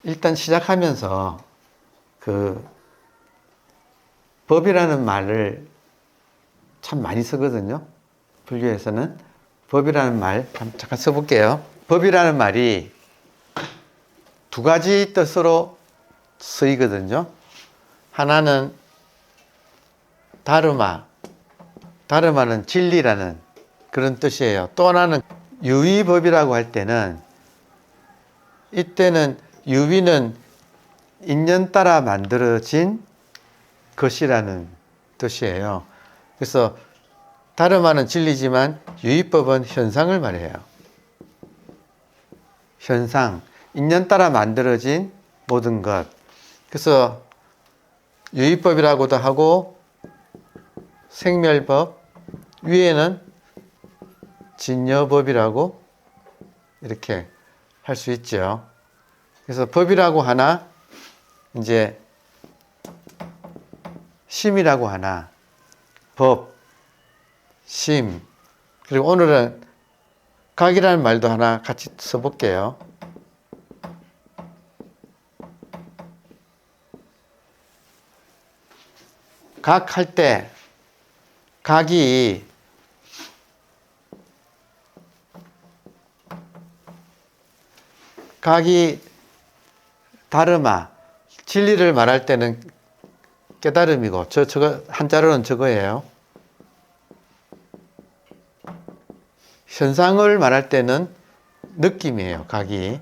일단 시작하면서 그 법이라는 말을 참 많이 쓰거든요. 불교에서는 법이라는 말 잠깐 써볼게요. 법이라는 말이 두 가지 뜻으로 쓰이거든요. 하나는 다르마, 다르마는 진리라는 그런 뜻이에요. 또 하나는 유의법이라고 할 때는, 이때는 유의는 인연 따라 만들어진 것이라는 뜻이에요. 그래서 다르마는 진리지만 유의법은 현상을 말해요. 현상, 인연 따라 만들어진 모든 것. 그래서 유의법이라고도 하고 생멸법, 위에는 진여법이라고 이렇게 할 수 있죠. 그래서 법이라고 하나, 이제 심이라고 하나, 법, 심, 그리고 오늘은 각이라는 말도 하나 같이 써볼게요. 각 할 때 각이 다르마, 진리를 말할 때는 깨달음이고, 저거 한자로는 저거예요. 현상을 말할 때는 느낌이에요. 각이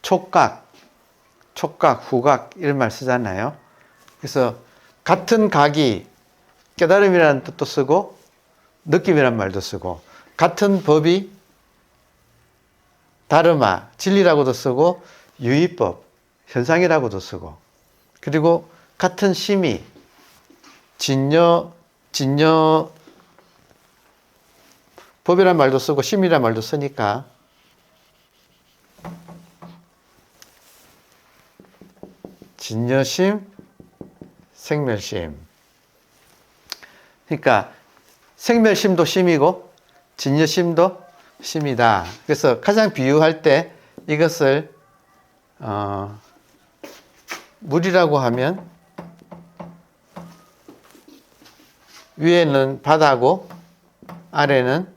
촉각, 후각 이런 말 쓰잖아요. 그래서 같은 각이 깨달음이라는 뜻도 쓰고 느낌이라는 말도 쓰고, 같은 법이 다르마, 진리라고도 쓰고 유의법, 현상이라고도 쓰고, 그리고 같은 심이 진여 법이란 말도 쓰고 심이란 말도 쓰니까 진여심, 생멸심. 그러니까 생멸심도 심이고 진여심도 심이다. 그래서 가장 비유할 때 이것을 물이라고 하면 위에는 바다고 아래는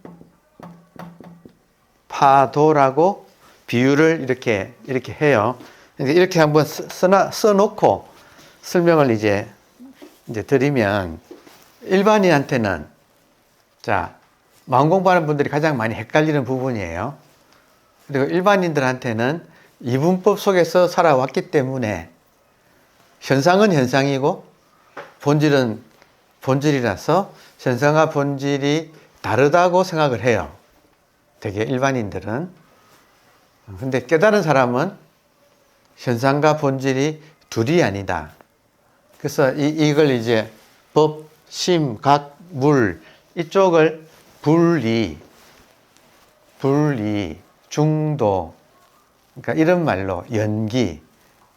파도라고 비유를 이렇게 해요. 이렇게 한번 써놓고 설명을 이제 드리면, 일반인한테는, 자, 마음 공부하는 분들이 가장 많이 헷갈리는 부분이에요. 그리고 일반인들한테는 이분법 속에서 살아왔기 때문에 현상은 현상이고 본질은 본질이라서 현상과 본질이 다르다고 생각을 해요. 되게 일반인들은. 근데 깨달은 사람은 현상과 본질이 둘이 아니다. 그래서 이걸 이제 법, 심, 각, 물 이쪽을 분리, 중도, 그러니까 이런 말로 연기,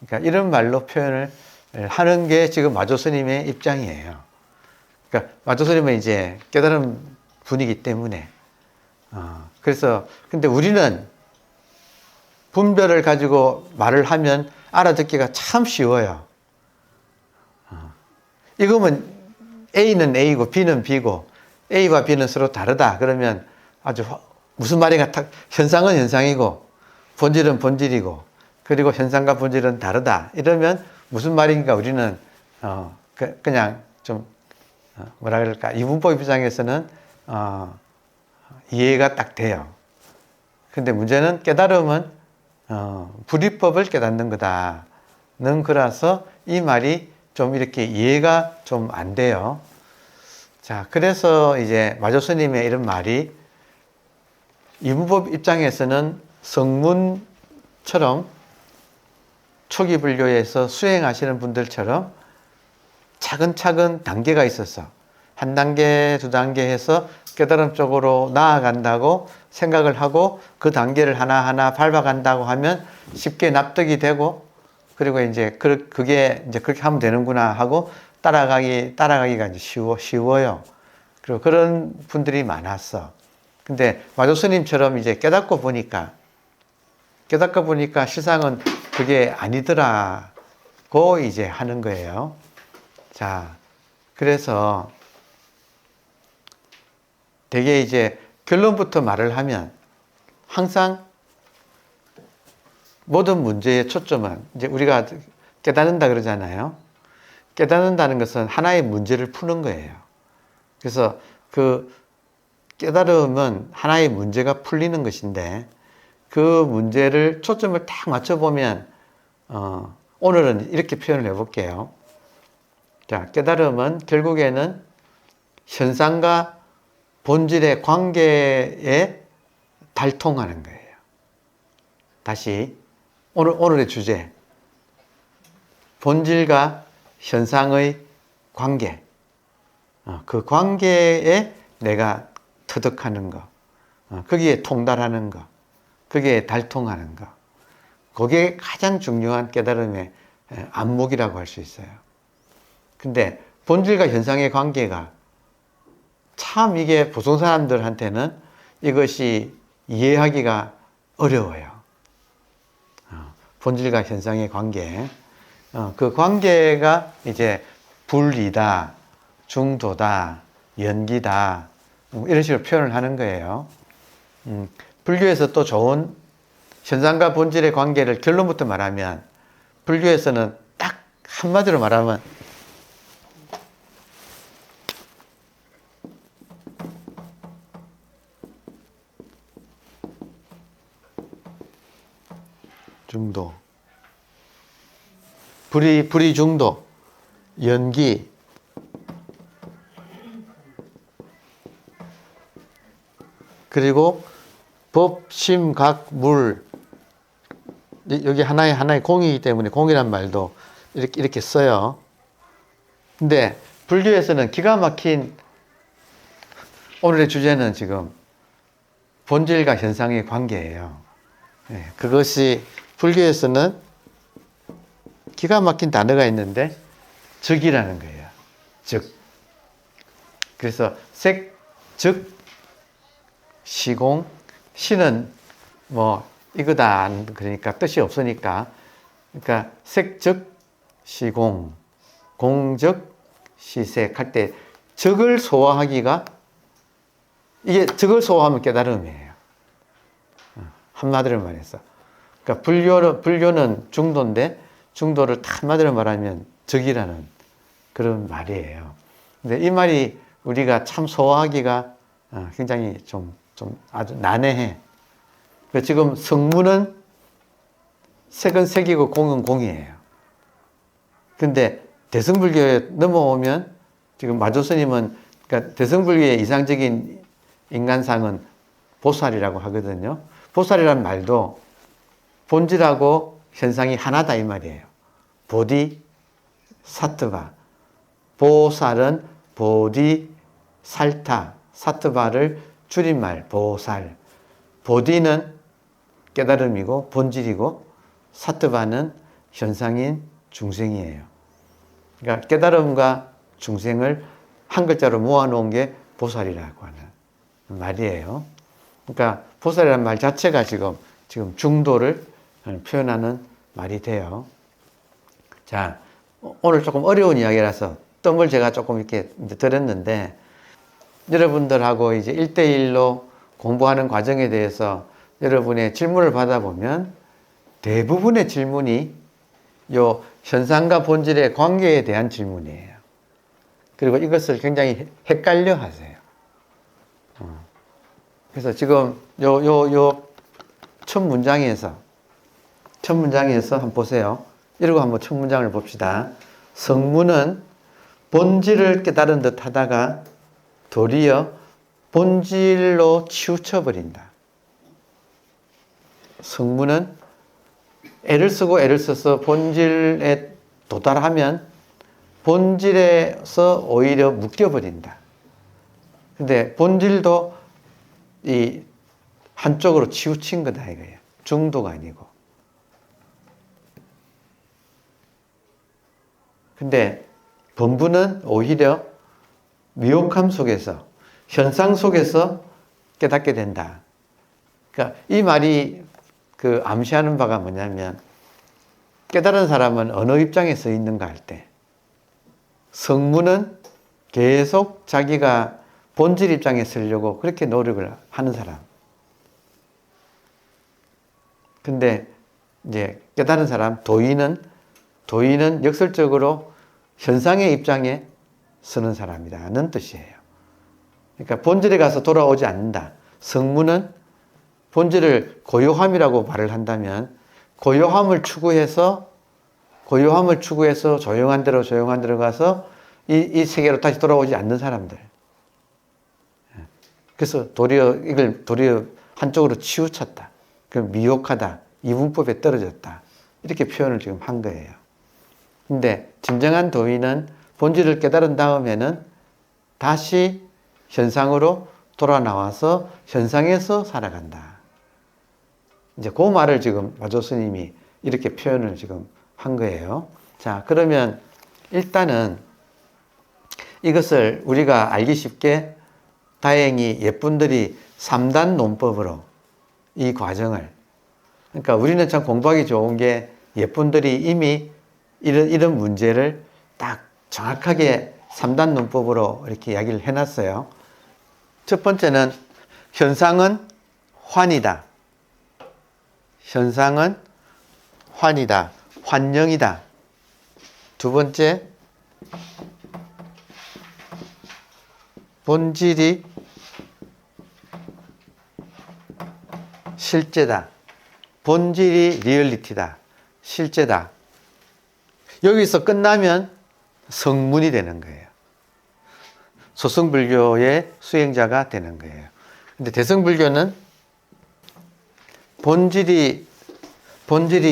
그러니까 이런 말로 표현을 하는 게 지금 마조 스님의 입장이에요. 그러니까 마조 스님은 이제 깨달은 분이기 때문에. 그래서 근데 우리는 분별을 가지고 말을 하면 알아듣기가 참 쉬워요. 이거면 A는 A고 B는 B고 A와 B는 서로 다르다. 그러면 아주 무슨 말인가, 현상은 현상이고 본질은 본질이고 그리고 현상과 본질은 다르다. 이러면 무슨 말인가 우리는 그냥 좀 뭐라 그럴까, 이분법 입장에서는 이해가 딱 돼요. 근데 문제는 깨달음은 불이법을 깨닫는 거다는 거라서 이 말이 좀 이렇게 이해가 좀 안 돼요. 자, 그래서 이제 마조 스님의 이런 말이 이분법 입장에서는 성문처럼 초기 불교에서 수행하시는 분들처럼 차근차근 단계가 있어서 한 단계, 두 단계 해서 깨달음 쪽으로 나아간다고 생각을 하고 그 단계를 하나하나 밟아간다고 하면 쉽게 납득이 되고, 그리고 이제 그게 이제 그렇게 하면 되는구나 하고 따라가기가 이제 쉬워요. 그리고 그런 분들이 많았어. 근데 마조 스님처럼 이제 깨닫고 보니까 실상은 그게 아니더라고 이제 하는 거예요. 자, 그래서 되게 이제 결론부터 말을 하면 항상 모든 문제의 초점은 이제 우리가 깨닫는다 그러잖아요. 깨닫는다는 것은 하나의 문제를 푸는 거예요. 그래서 그 깨달음은 하나의 문제가 풀리는 것인데 그 문제를 초점을 딱 맞춰보면 오늘은 이렇게 표현을 해볼게요. 자, 깨달음은 결국에는 현상과 본질의 관계에 달통하는 거예요. 다시 오늘의 주제, 본질과 현상의 관계, 그 관계에 내가 터득하는 거, 거기에 통달하는 거, 거기에 달통하는 거, 그게 가장 중요한 깨달음의 안목이라고 할 수 있어요. 근데 본질과 현상의 관계가 참 이게 보통 사람들한테는 이것이 이해하기가 어려워요. 본질과 현상의 관계. 그 관계가 이제 분리다, 중도다, 연기다, 이런 식으로 표현을 하는 거예요. 불교에서 또 좋은 현상과 본질의 관계를 결론부터 말하면, 불교에서는 딱 한마디로 말하면 중도, 불이 중도, 연기, 그리고 법, 심, 각, 물, 여기 하나의 공이기 때문에 공이란 말도 이렇게 써요. 근데 불교에서는 기가 막힌, 오늘의 주제는 지금 본질과 현상의 관계예요. 네, 그것이 불교에서는 기가 막힌 단어가 있는데 즉이라는 거예요. 즉. 그래서 색, 즉, 시공, 시는 뭐 이거다 그러니까 뜻이 없으니까, 그러니까 색, 즉, 시공, 공즉, 시색 할 때 즉을 소화하기가, 이게 즉을 소화하면 깨달음이에요. 한마디로 말해서. 그러니까 불교는 중도인데 중도를 한마디로 말하면 즉이라는 그런 말이에요. 근데 이 말이 우리가 참 소화하기가 굉장히 좀 아주 난해해. 지금 성문은 색은 색이고 공은 공이에요. 근데 대승불교에 넘어오면 지금 마조스님은, 그러니까 대승불교의 이상적인 인간상은 보살이라고 하거든요. 보살이라는 말도 본질하고 현상이 하나다 이 말이에요. 보디 사트바. 보살은 보디 살타, 사트바를 줄임말 보살. 보디는 깨달음이고 본질이고 사트바는 현상인 중생이에요. 그러니까 깨달음과 중생을 한 글자로 모아놓은 게 보살이라고 하는 말이에요. 그러니까 보살이라는 말 자체가 지금 중도를 표현하는 말이 돼요. 자, 오늘 조금 어려운 이야기라서 뜸을 제가 조금 이렇게 들었는데, 여러분들하고 이제 1대1로 공부하는 과정에 대해서 여러분의 질문을 받아보면 대부분의 질문이 요 현상과 본질의 관계에 대한 질문이에요. 그리고 이것을 굉장히 헷갈려 하세요. 그래서 지금 첫 문장에서 한번 보세요. 이러고 한번 첫 문장을 봅시다. 성문은 본질을 깨달은 듯 하다가 도리어 본질로 치우쳐 버린다. 성문은 애를 써서 본질에 도달하면 본질에서 오히려 묶여버린다. 근데 본질도 이 한쪽으로 치우친 거다 이거예요. 중도가 아니고. 근데 본부는 오히려 미혹함 속에서, 현상 속에서 깨닫게 된다. 그러니까 이 말이 그 암시하는 바가 뭐냐면, 깨달은 사람은 어느 입장에 서 있는가 할 때, 성문은 계속 자기가 본질 입장에 서려고 그렇게 노력을 하는 사람. 근데 이제 깨달은 사람, 도인은 역설적으로 현상의 입장에 서는 사람이라는 뜻이에요. 그러니까 본질에 가서 돌아오지 않는다. 성문은 본질을 고요함이라고 말을 한다면 고요함을 추구해서 조용한 데로 가서 이 세계로 다시 돌아오지 않는 사람들. 그래서 이걸 도리어 한쪽으로 치우쳤다. 그럼 미혹하다. 이분법에 떨어졌다. 이렇게 표현을 지금 한 거예요. 근데 진정한 도인은 본질을 깨달은 다음에는 다시 현상으로 돌아 나와서 현상에서 살아간다. 이제 그 말을 지금 마조 스님이 이렇게 표현을 지금 한 거예요. 자, 그러면 일단은 이것을 우리가 알기 쉽게 다행히 예분들이 3단 논법으로 이 과정을, 그러니까 우리는 참 공부하기 좋은 게 예분들이 이미 이런 문제를 딱 정확하게 3단 논법으로 이렇게 이야기를 해놨어요. 첫 번째는 현상은 환이다. 현상은 환이다. 환영이다. 두 번째, 본질이 실제다. 본질이 리얼리티다. 실제다. 여기서 끝나면 성문이 되는 거예요. 소승불교의 수행자가 되는 거예요. 근데 대승불교는 본질이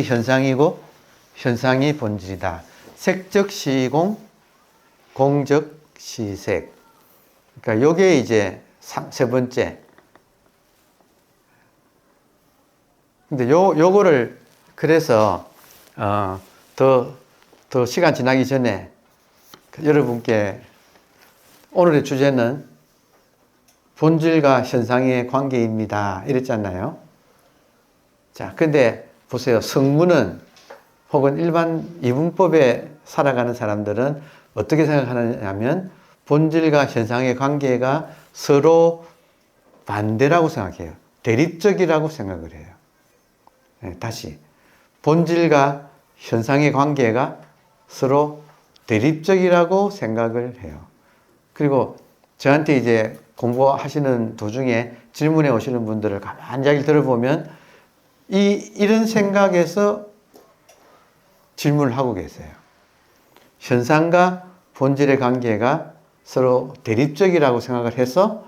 현상이고 현상이 본질이다. 색적 시공, 공적 시색. 그러니까 요게 이제 세 번째. 근데 요거를 그래서 더 시간 지나기 전에 여러분께 오늘의 주제는 본질과 현상의 관계입니다. 이랬잖아요. 자, 근데 보세요. 성문은 혹은 일반 이분법에 살아가는 사람들은 어떻게 생각하느냐면 본질과 현상의 관계가 서로 반대라고 생각해요. 대립적이라고 생각을 해요. 네, 다시. 본질과 현상의 관계가 서로 대립적이라고 생각을 해요. 그리고 저한테 이제 공부하시는 도중에 질문해 오시는 분들을 가만히 이야기를 들어보면 이런 생각에서 질문을 하고 계세요. 현상과 본질의 관계가 서로 대립적이라고 생각을 해서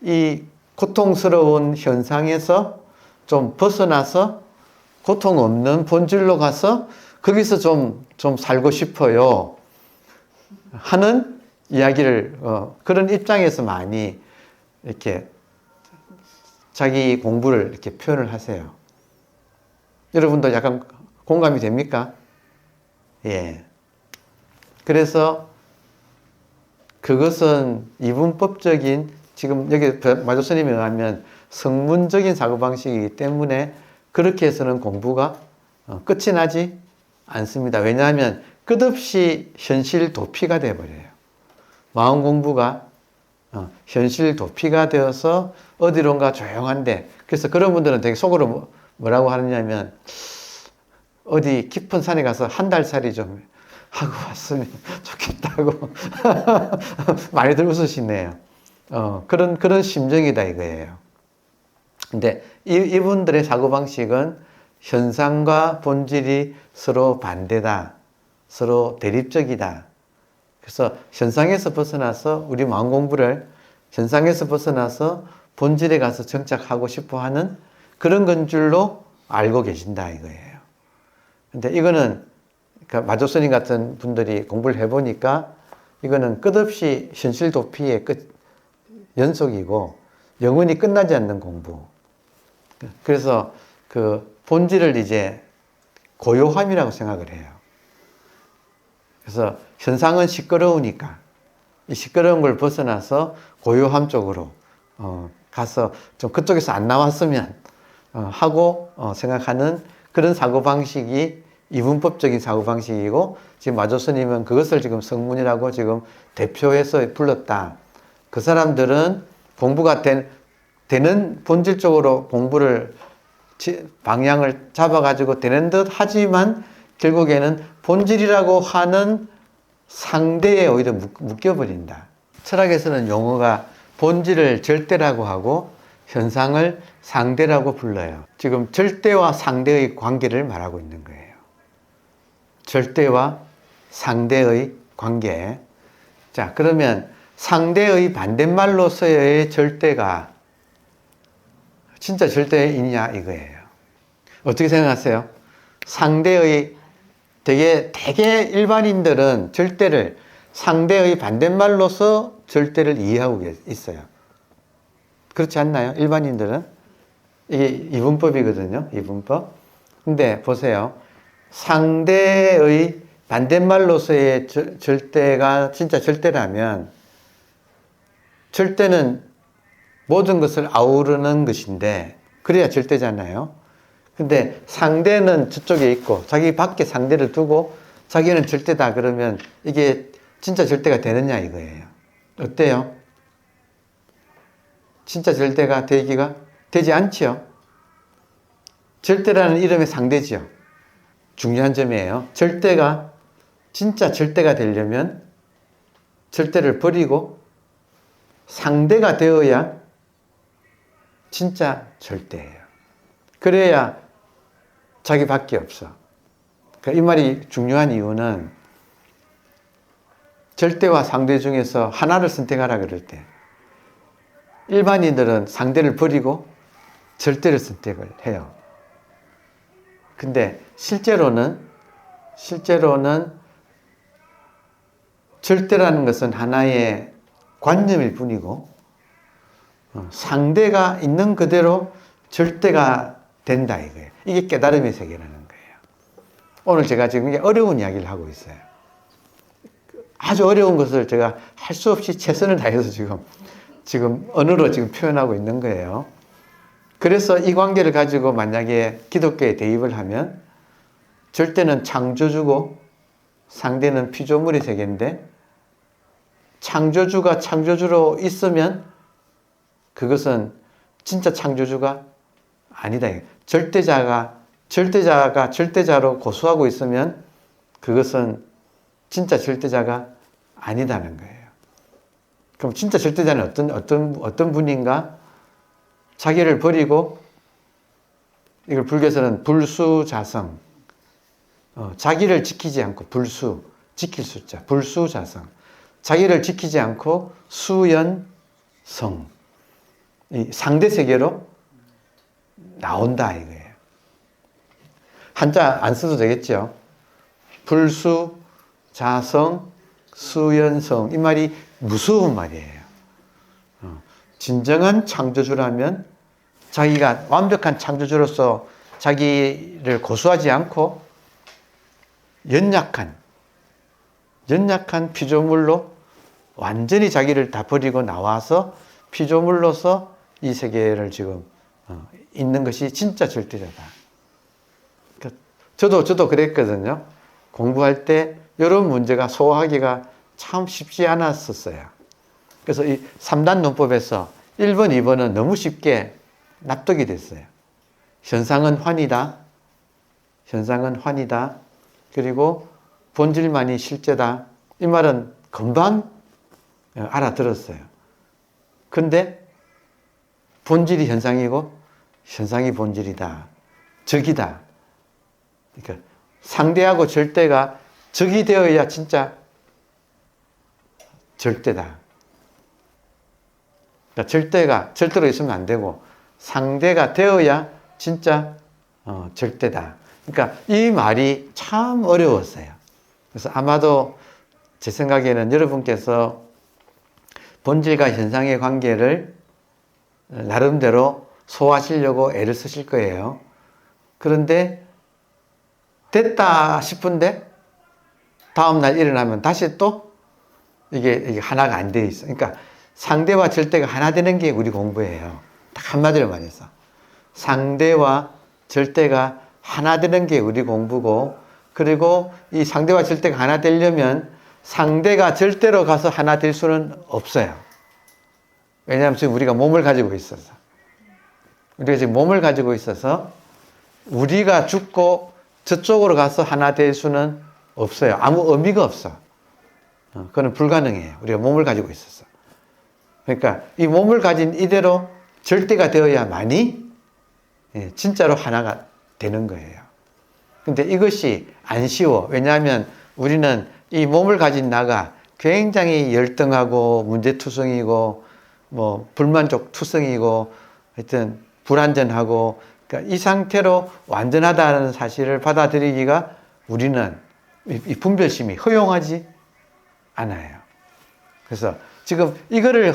이 고통스러운 현상에서 좀 벗어나서 고통 없는 본질로 가서 거기서 좀 살고 싶어요 하는 이야기를 그런 입장에서 많이 이렇게 자기 공부를 이렇게 표현을 하세요. 여러분도 약간 공감이 됩니까? 예. 그래서 그것은 이분법적인 지금 여기 마조 스님에 의하면 성문적인 사고방식이기 때문에 그렇게 해서는 공부가 끝이 나지 않습니다. 왜냐하면 끝없이 현실 도피가 되어버려요. 마음 공부가 현실 도피가 되어서 어디론가 조용한데, 그래서 그런 분들은 되게 속으로 뭐라고 하느냐면 어디 깊은 산에 가서 한 달 살이 좀 하고 왔으면 좋겠다고 많이들 웃으시네요. 그런 심정이다 이거예요. 근데 이분들의 사고방식은 현상과 본질이 서로 반대다. 서로 대립적이다. 그래서 현상에서 벗어나서 우리 마음 공부를 현상에서 벗어나서 본질에 가서 정착하고 싶어 하는 그런 건 줄로 알고 계신다 이거예요. 근데 이거는 그러니까 마조 스님 같은 분들이 공부를 해보니까 이거는 끝없이 현실 도피의 연속이고 영원히 끝나지 않는 공부. 그래서 그 본질을 이제 고요함이라고 생각을 해요. 그래서 현상은 시끄러우니까 이 시끄러운 걸 벗어나서 고요함 쪽으로 가서 좀 그쪽에서 안 나왔으면 하고 생각하는 그런 사고방식이 이분법적인 사고방식이고, 지금 마조 스님은 그것을 지금 성문이라고 지금 대표해서 불렀다. 그 사람들은 공부가 되는 본질적으로 공부를 방향을 잡아가지고 되는 듯 하지만 결국에는 본질이라고 하는 상대에 오히려 묶여버린다. 철학에서는 용어가 본질을 절대라고 하고 현상을 상대라고 불러요. 지금 절대와 상대의 관계를 말하고 있는 거예요. 절대와 상대의 관계. 자, 그러면 상대의 반대말로서의 절대가 진짜 절대이냐 이거예요. 어떻게 생각하세요? 상대의 되게 일반인들은 절대를 상대의 반대말로서 절대를 이해하고 있어요. 그렇지 않나요? 일반인들은 이게 이분법이거든요. 이분법. 근데 보세요. 상대의 반대말로서의 절대가 진짜 절대라면 절대는 모든 것을 아우르는 것인데 그래야 절대잖아요. 근데 상대는 저쪽에 있고 자기 밖에 상대를 두고 자기는 절대다 그러면 이게 진짜 절대가 되느냐 이거예요. 어때요? 진짜 절대가 되기가 되지 않지요. 절대라는 이름의 상대지요. 중요한 점이에요. 절대가 진짜 절대가 되려면 절대를 버리고 상대가 되어야 진짜 절대예요. 그래야 자기밖에 없어. 그러니까 이 말이 중요한 이유는 절대와 상대 중에서 하나를 선택하라 그럴 때 일반인들은 상대를 버리고 절대를 선택을 해요. 근데 실제로는 절대라는 것은 하나의 관념일 뿐이고 상대가 있는 그대로 절대가 된다 이거예요. 이게 깨달음의 세계라는 거예요. 오늘 제가 지금 어려운 이야기를 하고 있어요. 아주 어려운 것을 제가 할 수 없이 최선을 다해서 지금 언어로 지금 표현하고 있는 거예요. 그래서 이 관계를 가지고 만약에 기독교에 대입을 하면 절대는 창조주고 상대는 피조물의 세계인데 창조주가 창조주로 있으면 그것은 진짜 창조주가 아니다. 절대자가 절대자로 고수하고 있으면 그것은 진짜 절대자가 아니다는 거예요. 그럼 진짜 절대자는 어떤 분인가? 자기를 버리고 이걸 불교에서는 불수자성. 자기를 지키지 않고 지킬 수자, 불수자성. 자기를 지키지 않고 수연성. 이 상대 세계로 나온다 이거예요. 한자 안 써도 되겠죠. 불수, 자성, 수연성. 이 말이 무서운 말이에요. 진정한 창조주라면 자기가 완벽한 창조주로서 자기를 고수하지 않고 연약한 피조물로 완전히 자기를 다 버리고 나와서 피조물로서 이 세계를 지금 있는 것이 진짜 절대자다. 그러니까 저도 그랬거든요. 공부할 때 이런 문제가 소화하기가 참 쉽지 않았었어요. 그래서 이 3단 논법에서 1번, 2번은 너무 쉽게 납득이 됐어요. 현상은 환이다. 그리고 본질만이 실제다. 이 말은 금방 알아들었어요. 근데 본질이 현상이고 현상이 본질이다. 적이다. 그러니까 상대하고 절대가 적이 되어야 진짜 절대다. 그러니까 절대가 절대로 있으면 안 되고 상대가 되어야 진짜 절대다. 그러니까 이 말이 참 어려웠어요. 그래서 아마도 제 생각에는 여러분께서 본질과 현상의 관계를 나름대로 소화하시려고 애를 쓰실 거예요. 그런데 됐다 싶은데 다음날 일어나면 다시 또 이게 하나가 안 돼 있어. 그러니까 상대와 절대가 하나 되는 게 우리 공부예요. 딱 한마디로 말해서 상대와 절대가 하나 되는 게 우리 공부고 그리고 이 상대와 절대가 하나 되려면 상대가 절대로 가서 하나 될 수는 없어요. 왜냐하면 지금 우리가 몸을 가지고 있어서. 우리가 지금 몸을 가지고 있어서 우리가 죽고 저쪽으로 가서 하나 될 수는 없어요. 아무 의미가 없어. 그건 불가능해요. 우리가 몸을 가지고 있어서. 그러니까 이 몸을 가진 이대로 절대가 되어야만이 진짜로 하나가 되는 거예요. 근데 이것이 안 쉬워. 왜냐하면 우리는 이 몸을 가진 나가 굉장히 열등하고 문제투성이고 뭐 불만족투성이고 하여튼 불완전하고 그러니까 이 상태로 완전하다는 사실을 받아들이기가 우리는 이 분별심이 허용하지 않아요. 그래서 지금 이거를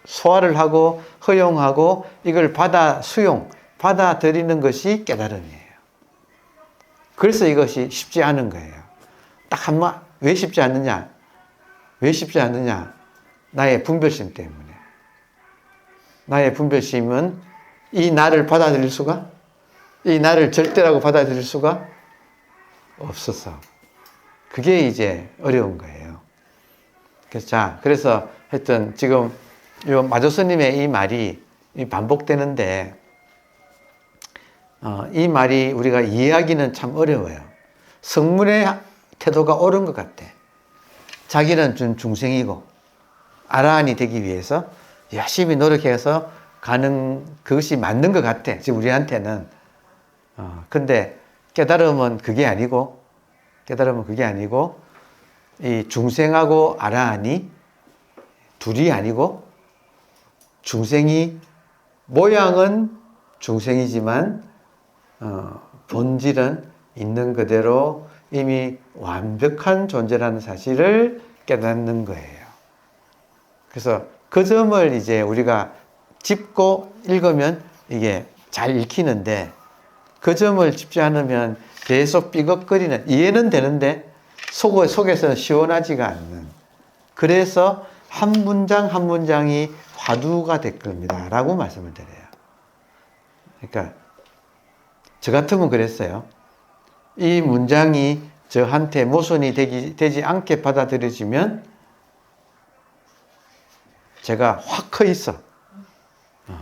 소화를 하고 허용하고 이걸 받아들이는 것이 깨달음이에요. 그래서 이것이 쉽지 않은 거예요. 딱 한번 왜 쉽지 않느냐? 왜 쉽지 않느냐? 나의 분별심 때문에. 나의 분별심은 이 나를 받아들일 수가, 이 나를 절대라고 받아들일 수가 없어서. 그게 이제 어려운 거예요. 그래서 하여튼 지금 요 마조스님의 이 말이 반복되는데, 이 말이 우리가 이해하기는 참 어려워요. 성문의 태도가 옳은 것 같아. 자기는 중생이고 아라한이 되기 위해서 열심히 노력해서 가는 그것이 맞는 것 같아. 지금 우리한테는. 근데 깨달음은 그게 아니고 이 중생하고 아라한이 둘이 아니고 중생이 모양은 중생이지만 본질은 있는 그대로 이미 완벽한 존재라는 사실을 깨닫는 거예요. 그래서 그 점을 이제 우리가 짚고 읽으면 이게 잘 읽히는데 그 점을 짚지 않으면 계속 삐걱거리는, 이해는 되는데 속에서는 시원하지가 않는, 그래서 한 문장 한 문장이 화두가 될 겁니다 라고 말씀을 드려요. 그러니까 저 같으면 그랬어요. 이 문장이 저한테 모순이 되지 않게 받아들여지면 제가 확 커 있어.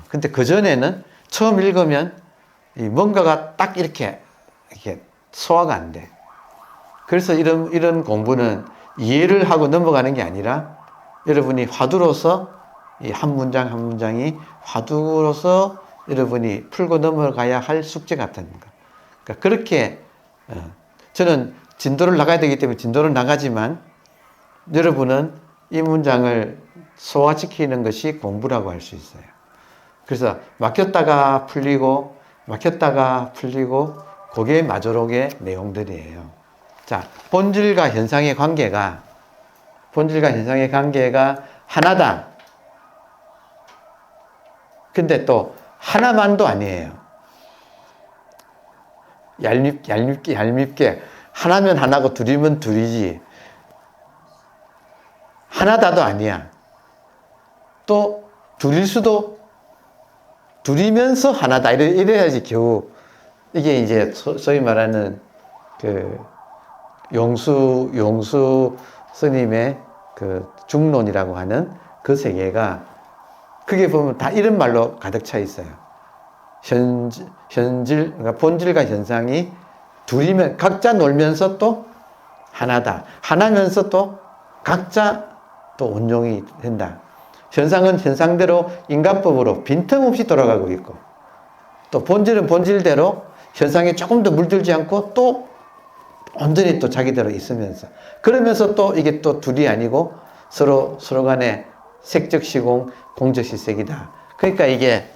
근데 그전에는 처음 읽으면 뭔가가 딱 이렇게 소화가 안 돼. 그래서 이런 공부는 이해를 하고 넘어가는 게 아니라 여러분이 화두로서 이 한 문장 한 문장이 화두로서 여러분이 풀고 넘어가야 할 숙제 같은 거. 그러니까 그렇게 저는 진도를 나가야 되기 때문에 진도를 나가지만 여러분은 이 문장을 소화시키는 것이 공부라고 할 수 있어요. 그래서 막혔다가 풀리고 그게 마조록의 내용들이에요. 자, 본질과 현상의 관계가 하나다. 근데 또 하나만도 아니에요. 얄밉게 하나면 하나고 둘이면 둘이지. 하나다도 아니야. 또 둘이면서 하나다. 이래야지 겨우 이게 이제 소위 말하는 그 용수 스님의 그 중론이라고 하는 그 세계가, 그게 보면 다 이런 말로 가득 차 있어요. 그러니까 본질과 현상이 둘이면 각자 놀면서 또 하나다. 하나면서 또 각자 또 온용이 된다. 현상은 현상대로 인간법으로 빈틈없이 돌아가고 있고, 또 본질은 본질대로 현상에 조금 더 물들지 않고 또 온전히 또 자기대로 있으면서, 그러면서 또 이게 또 둘이 아니고 서로 간에 색적 시공, 공적 실색이다. 그러니까 이게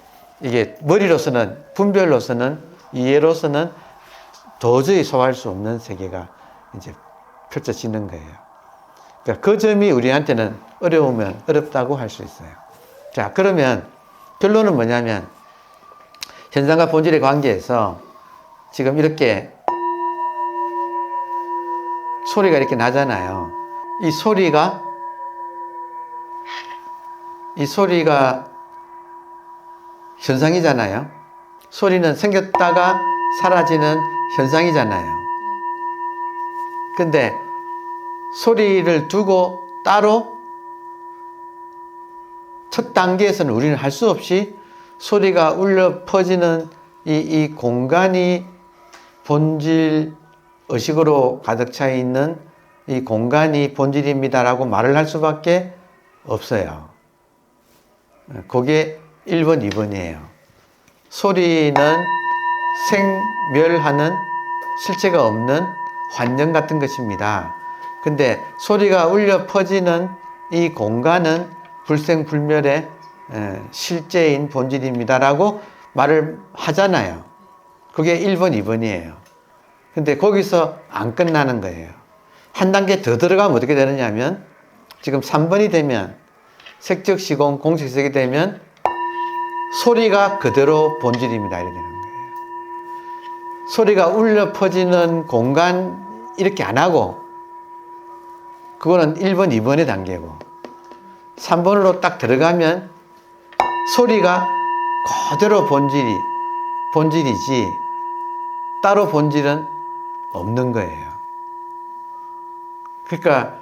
머리로서는, 분별로서는, 이해로서는 도저히 소화할 수 없는 세계가 이제 펼쳐지는 거예요. 그러니까 그 점이 우리한테는 어려우면 어렵다고 할 수 있어요. 자, 그러면 결론은 뭐냐면, 현상과 본질의 관계에서 지금 이렇게 소리가 이렇게 나잖아요. 이 소리가 현상이잖아요. 소리는 생겼다가 사라지는 현상이잖아요. 근데 소리를 두고 따로 첫 단계에서는 우리는 할 수 없이 소리가 울려 퍼지는 이 공간이 본질 의식으로 가득 차 있는 이 공간이 본질입니다라고 말을 할 수밖에 없어요. 그게 1번, 2번이에요. 소리는 생멸하는 실체가 없는 환영 같은 것입니다. 근데 소리가 울려 퍼지는 이 공간은 불생불멸의 실제인 본질입니다라고 말을 하잖아요. 그게 1번, 2번이에요. 근데 거기서 안 끝나는 거예요. 한 단계 더 들어가면 어떻게 되느냐 하면 지금 3번이 되면 색즉 시공 공식색이 되면 소리가 그대로 본질입니다. 이렇게 되는 거예요. 소리가 울려 퍼지는 공간 이렇게 안 하고 그거는 1번, 2번의 단계고 3번으로 딱 들어가면 소리가 그대로 본질이지 따로 본질은 없는 거예요. 그러니까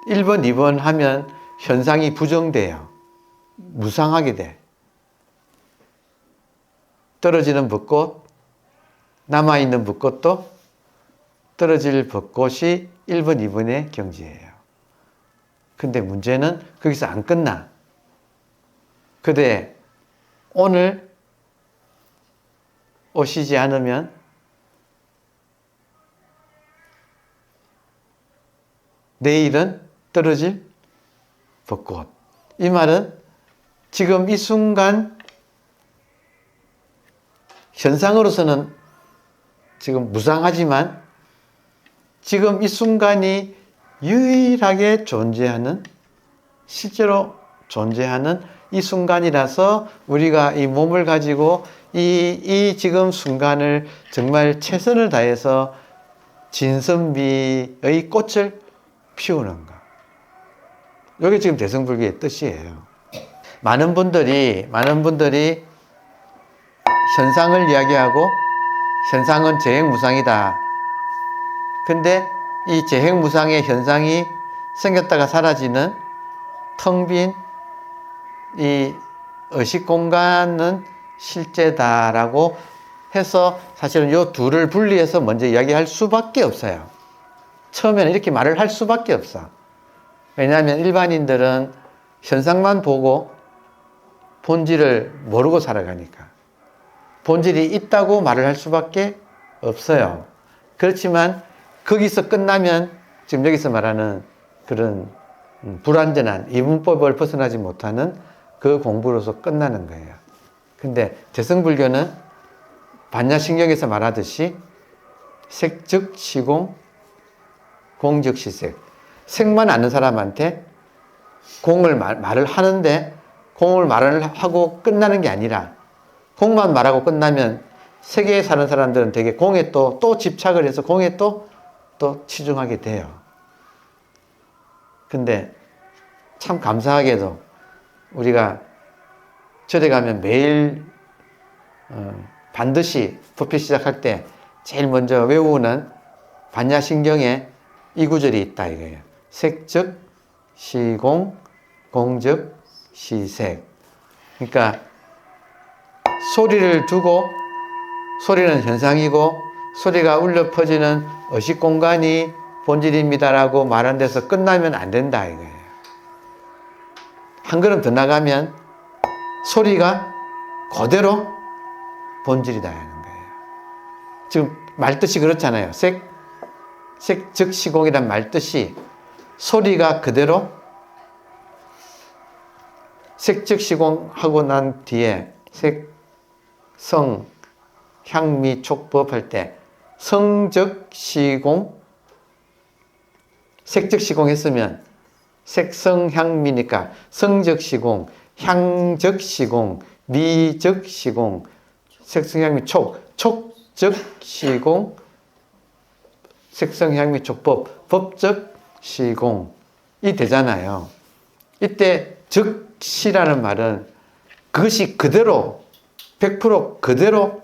1번, 2번 하면 현상이 부정돼요. 무상하게 돼. 떨어지는 벚꽃, 남아있는 벚꽃도 떨어질 벚꽃이 1번, 2번의 경지예요. 근데 문제는 거기서 안 끝나. 그대 오늘 오시지 않으면 내일은 떨어질 벚꽃. 이 말은 지금 이 순간 현상으로서는 지금 무상하지만 지금 이 순간이 유일하게 존재하는 실제로 존재하는 이 순간이라서 우리가 이 몸을 가지고 이 지금 순간을 정말 최선을 다해서 진선미의 꽃을 피우는 것. 이게 지금 대승불교의 뜻이에요. 많은 분들이 현상을 이야기하고 현상은 재행무상이다. 근데 이 재행무상의 현상이 생겼다가 사라지는 텅 빈 이 의식 공간은 실제다라고 해서 사실은 이 둘을 분리해서 먼저 이야기할 수밖에 없어요. 처음에는 이렇게 말을 할 수밖에 없어. 왜냐하면 일반인들은 현상만 보고 본질을 모르고 살아가니까. 본질이 있다고 말을 할 수밖에 없어요. 그렇지만 거기서 끝나면 지금 여기서 말하는 그런 불완전한 이분법을 벗어나지 못하는 그 공부로서 끝나는 거예요. 근데 대승불교는 반야신경에서 말하듯이 색즉 시공, 공즉 시색. 색만 아는 사람한테 공을 말을 하는데 공을 말을 하고 끝나는 게 아니라 공만 말하고 끝나면 세계에 사는 사람들은 되게 공에 또 집착을 해서 공에 또 치중하게 돼요. 근데 참 감사하게도 우리가 절에 가면 매일 반드시 법회 시작할 때 제일 먼저 외우는 반야신경에 이 구절이 있다 이거예요. 색즉 시공 공즉 시색. 그러니까 소리를 두고 소리는 현상이고 소리가 울려 퍼지는 의식 공간이 본질입니다라고 말한 데서 끝나면 안 된다 이거예요. 한 걸음 더 나가면 소리가 그대로 본질이다 하는 거예요. 지금 말뜻이 그렇잖아요. 즉 시공이란 말뜻이 소리가 그대로 색즉 시공하고 난 뒤에 색, 성, 향미, 촉법 할 때 성즉 시공, 색즉 시공 했으면 색성 향미니까 성즉 시공, 향즉 시공, 미즉 시공, 색성 향미 촉즉 시공, 색성 향미 촉법, 법즉 시공 이 되잖아요. 이때 즉시라는 말은 그것이 그대로 100% 그대로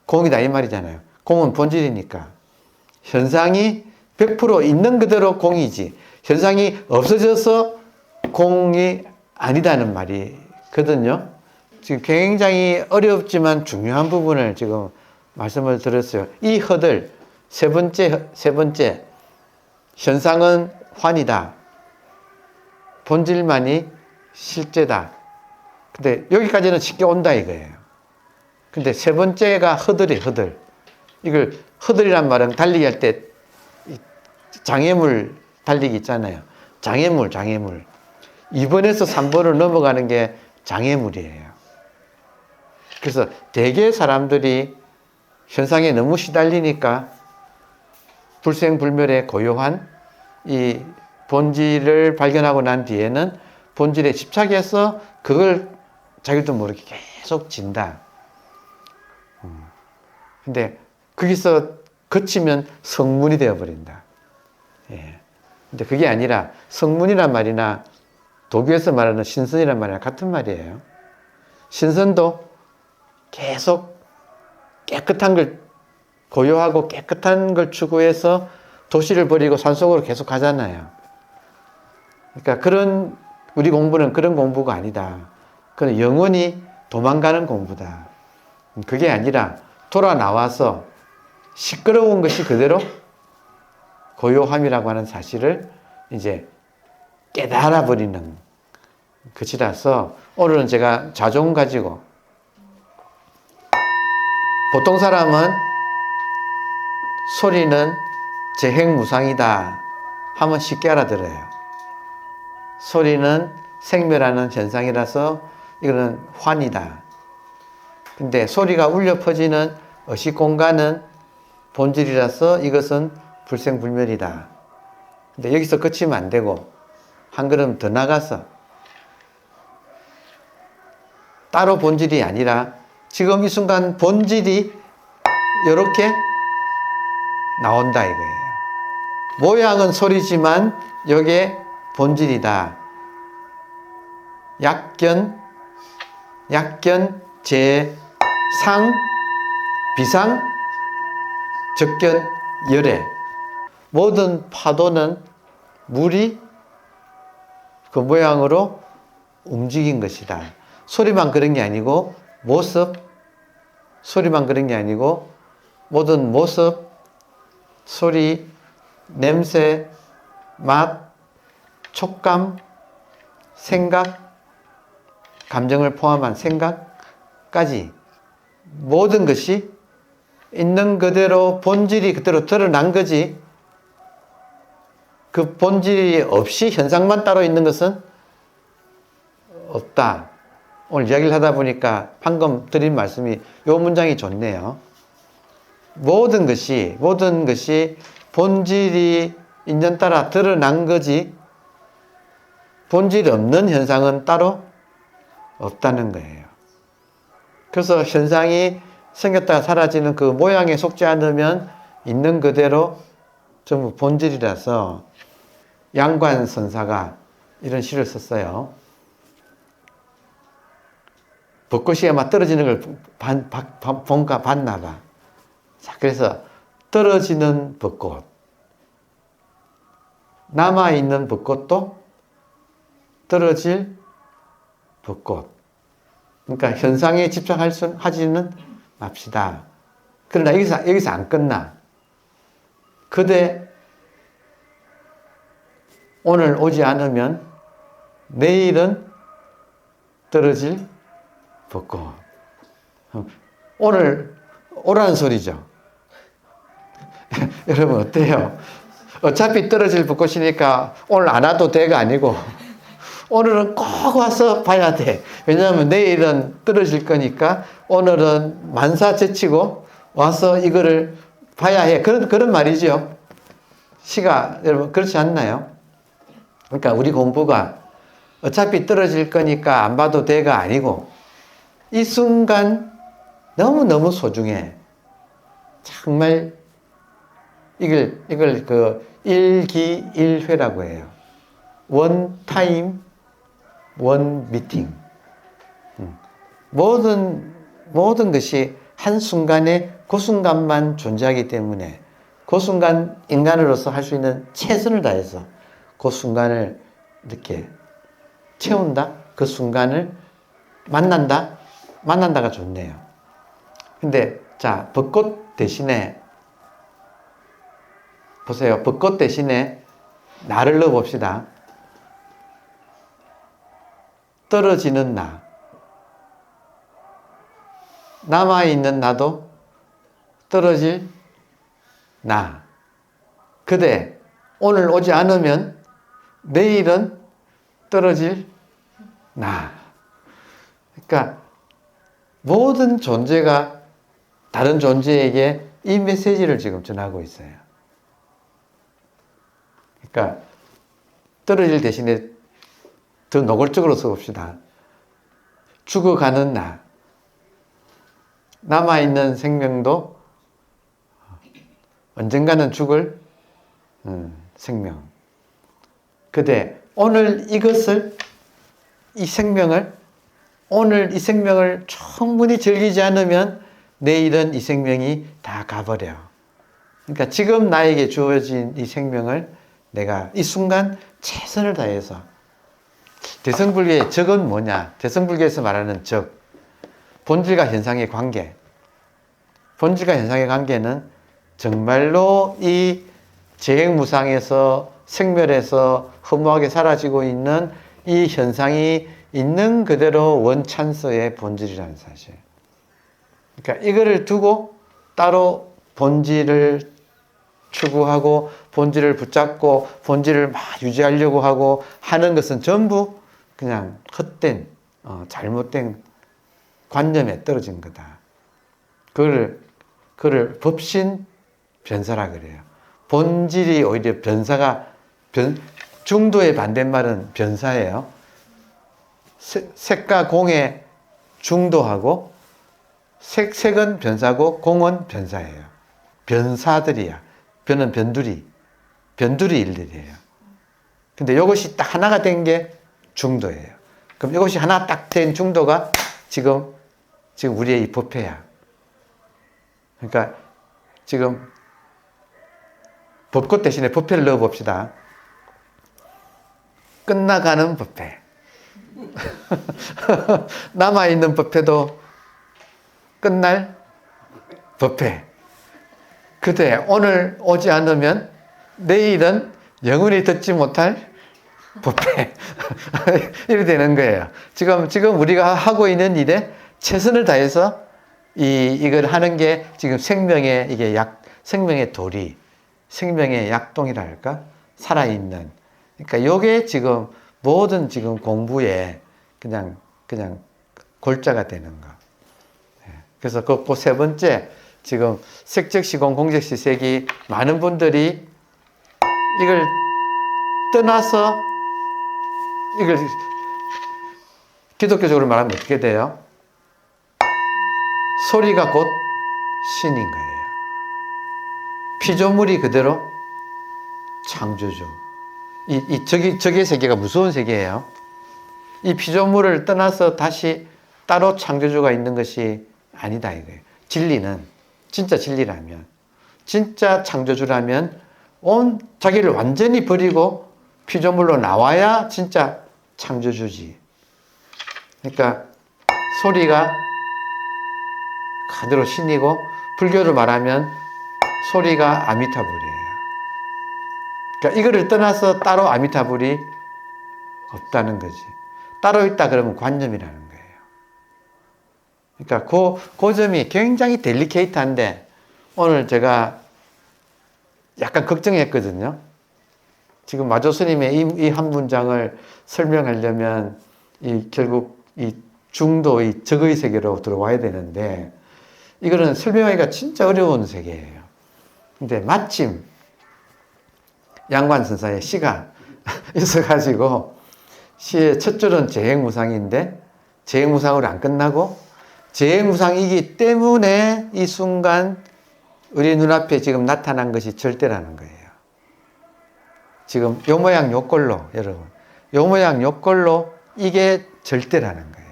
공이다 이 말이잖아요. 공은 본질이니까. 현상이 100% 있는 그대로 공이지 현상이 없어져서 공이 아니다는 말이거든요. 지금 굉장히 어렵지만 중요한 부분을 지금 말씀을 드렸어요. 이 허들 세 번째 현상은 환이다. 본질만이 실제다. 근데 여기까지는 쉽게 온다 이거예요. 근데 세 번째가 허들이에요. 허들. 이걸 허들이란 말은 달리기 할 때 장애물 달리기 있잖아요. 장애물. 2번에서 3번을 넘어가는 게 장애물이에요. 그래서 대개 사람들이 현상에 너무 시달리니까 불생불멸의 고요한 이 본질을 발견하고 난 뒤에는 본질에 집착해서 그걸 자기도 모르게 계속 진다. 근데 거기서 거치면 성문이 되어버린다. 예. 근데 그게 아니라 성문이란 말이나 도교에서 말하는 신선이란 말이랑 같은 말이에요. 신선도 계속 깨끗한 걸 고요하고 깨끗한 걸 추구해서 도시를 버리고 산속으로 계속 가잖아요. 그러니까 그런 우리 공부는 그런 공부가 아니다. 그건 영원히 도망가는 공부다. 그게 아니라 돌아 나와서 시끄러운 것이 그대로 고요함이라고 하는 사실을 이제 깨달아 버리는 것이라서 오늘은 제가 자종 가지고 보통 사람은 소리는 재행무상이다 하면 쉽게 알아들어요. 소리는 생멸하는 현상이라서 이거는 환이다. 근데 소리가 울려 퍼지는 의식 공간은 본질이라서 이것은 불생불멸이다. 근데 여기서 그치면 안 되고 한 걸음 더 나가서 따로 본질이 아니라 지금 이 순간 본질이 이렇게 나온다 이거예요. 모양은 소리지만 이게 본질이다. 약견, 재상, 비상, 적견, 열애. 모든 파도는 물이 그 모양으로 움직인 것이다. 소리만 그런 게 아니고 모습, 소리만 그런 게 아니고 모든 모습, 소리, 냄새, 맛, 촉감, 생각, 감정을 포함한 생각까지 모든 것이 있는 그대로 본질이 그대로 드러난 거지 그 본질이 없이 현상만 따로 있는 것은 없다. 오늘 이야기를 하다 보니까 방금 드린 말씀이 이 문장이 좋네요. 모든 것이 본질이 인연따라 드러난 거지 본질이 없는 현상은 따로 없다는 거예요. 그래서 현상이 생겼다가 사라지는 그 모양에 속지 않으면 있는 그대로 전부 본질이라서 양관선사가 이런 시를 썼어요. 벚꽃이 아마 떨어지는 걸 봤나 봐. 자, 그래서 떨어지는 벚꽃, 남아있는 벚꽃도 떨어질 벚꽃. 그러니까 현상에 하지는 맙시다. 그러나 여기서 안 끝나. 그대 오늘 오지 않으면 내일은 떨어질 벚꽃. 오늘 오라는 소리죠. 여러분 어때요? 어차피 떨어질 벚꽃이니까 오늘 안 와도 돼가 아니고 오늘은 꼭 와서 봐야 돼. 왜냐하면 내일은 떨어질 거니까 오늘은 만사 제치고 와서 이거를 봐야 해. 그런 말이죠. 시가 여러분 그렇지 않나요? 그러니까 우리 공부가 어차피 떨어질 거니까 안 봐도 돼가 아니고 이 순간 너무너무 소중해. 정말 이걸 그 일기일회라고 해요. 원 타임 원 미팅. 모든 것이 한순간에 그 순간만 존재하기 때문에 그 순간 인간으로서 할 수 있는 최선을 다해서 그 순간을 이렇게 채운다. 그 순간을 만난다. 만난다가 좋네요. 근데 자, 벚꽃 대신에 보세요. 벚꽃 대신에 나를 넣어봅시다. 떨어지는 나. 남아있는 나도 떨어질 나. 그대, 오늘 오지 않으면 내일은 떨어질 나. 그러니까 모든 존재가 다른 존재에게 이 메시지를 지금 전하고 있어요. 그러니까 떨어질 대신에 더 노골적으로 써봅시다. 죽어가는 나. 남아있는 생명도 언젠가는 죽을 생명. 그대, 오늘 이 생명을 충분히 즐기지 않으면 내일은 이 생명이 다 가버려. 그러니까 지금 나에게 주어진 이 생명을 내가 이 순간 최선을 다해서 대승불교의 적은 뭐냐? 대승불교에서 말하는 적. 본질과 현상의 관계. 본질과 현상의 관계는 정말로 이 재행무상에서 생멸해서 허무하게 사라지고 있는 이 현상이 있는 그대로 원찬서의 본질이라는 사실. 그러니까 이거를 두고 따로 본질을 추구하고 본질을 붙잡고 본질을 막 유지하려고 하고 하는 것은 전부 그냥 헛된 잘못된 관념에 떨어진 거다. 그걸 법신 변사라 그래요. 본질이 오히려 중도의 반대말은 변사예요. 색과 공의 중도하고 색은 변사고 공은 변사예요. 변사들이야. 변은 변두리 일들이에요. 근데 이것이 딱 하나가 된 게 중도예요. 그럼 이것이 하나 딱 된 중도가 지금 우리의 이 법회야. 그러니까 지금 벚꽃 대신에 법회를 넣어봅시다. 끝나가는 법회. 남아있는 법회도 끝날 법회. 그대, 오늘 오지 않으면 내일은 영원히 듣지 못할 법회. 이렇게 되는 거예요. 지금 우리가 하고 있는 일에 최선을 다해서 이걸 하는 게 지금 생명의 도리, 생명의 약동이라 할까? 살아있는. 그러니까 요게 지금 모든 지금 공부에 그냥 골자가 되는 거. 그래서 그 세 번째, 지금 색적시공, 공적시색이 많은 분들이 이걸 떠나서 이걸 기독교적으로 말하면 어떻게 돼요? 소리가 곧 신인 거예요. 피조물이 그대로 창조주. 저기 세계가 무서운 세계예요. 이 피조물을 떠나서 다시 따로 창조주가 있는 것이 아니다 이거예요. 진짜 진리라면, 진짜 창조주라면 자기를 완전히 버리고 피조물로 나와야 진짜 창조주지. 그러니까 소리가 그대로 신이고, 불교로 말하면 소리가 아미타불이에요. 그러니까 이거를 떠나서 따로 아미타불이 없다는 거지. 따로 있다 그러면 관념이라는 거예요. 그러니까 그 점이 굉장히 델리케이트한데 오늘 제가 약간 걱정했거든요. 지금 마조 스님의 이 한 문장을 설명하려면 결국 이 중도, 이 적의 세계로 들어와야 되는데 이거는 설명하기가 진짜 어려운 세계예요. 근데 마침 양관선사의 시가 있어가지고 시의 첫 줄은 재행무상인데 재행무상으로 안 끝나고 재행무상이기 때문에 이 순간 우리 눈앞에 지금 나타난 것이 절대라는 거예요. 지금 요 모양 요 꼴로 여러분 요 모양 요 꼴로 이게 절대라는 거예요.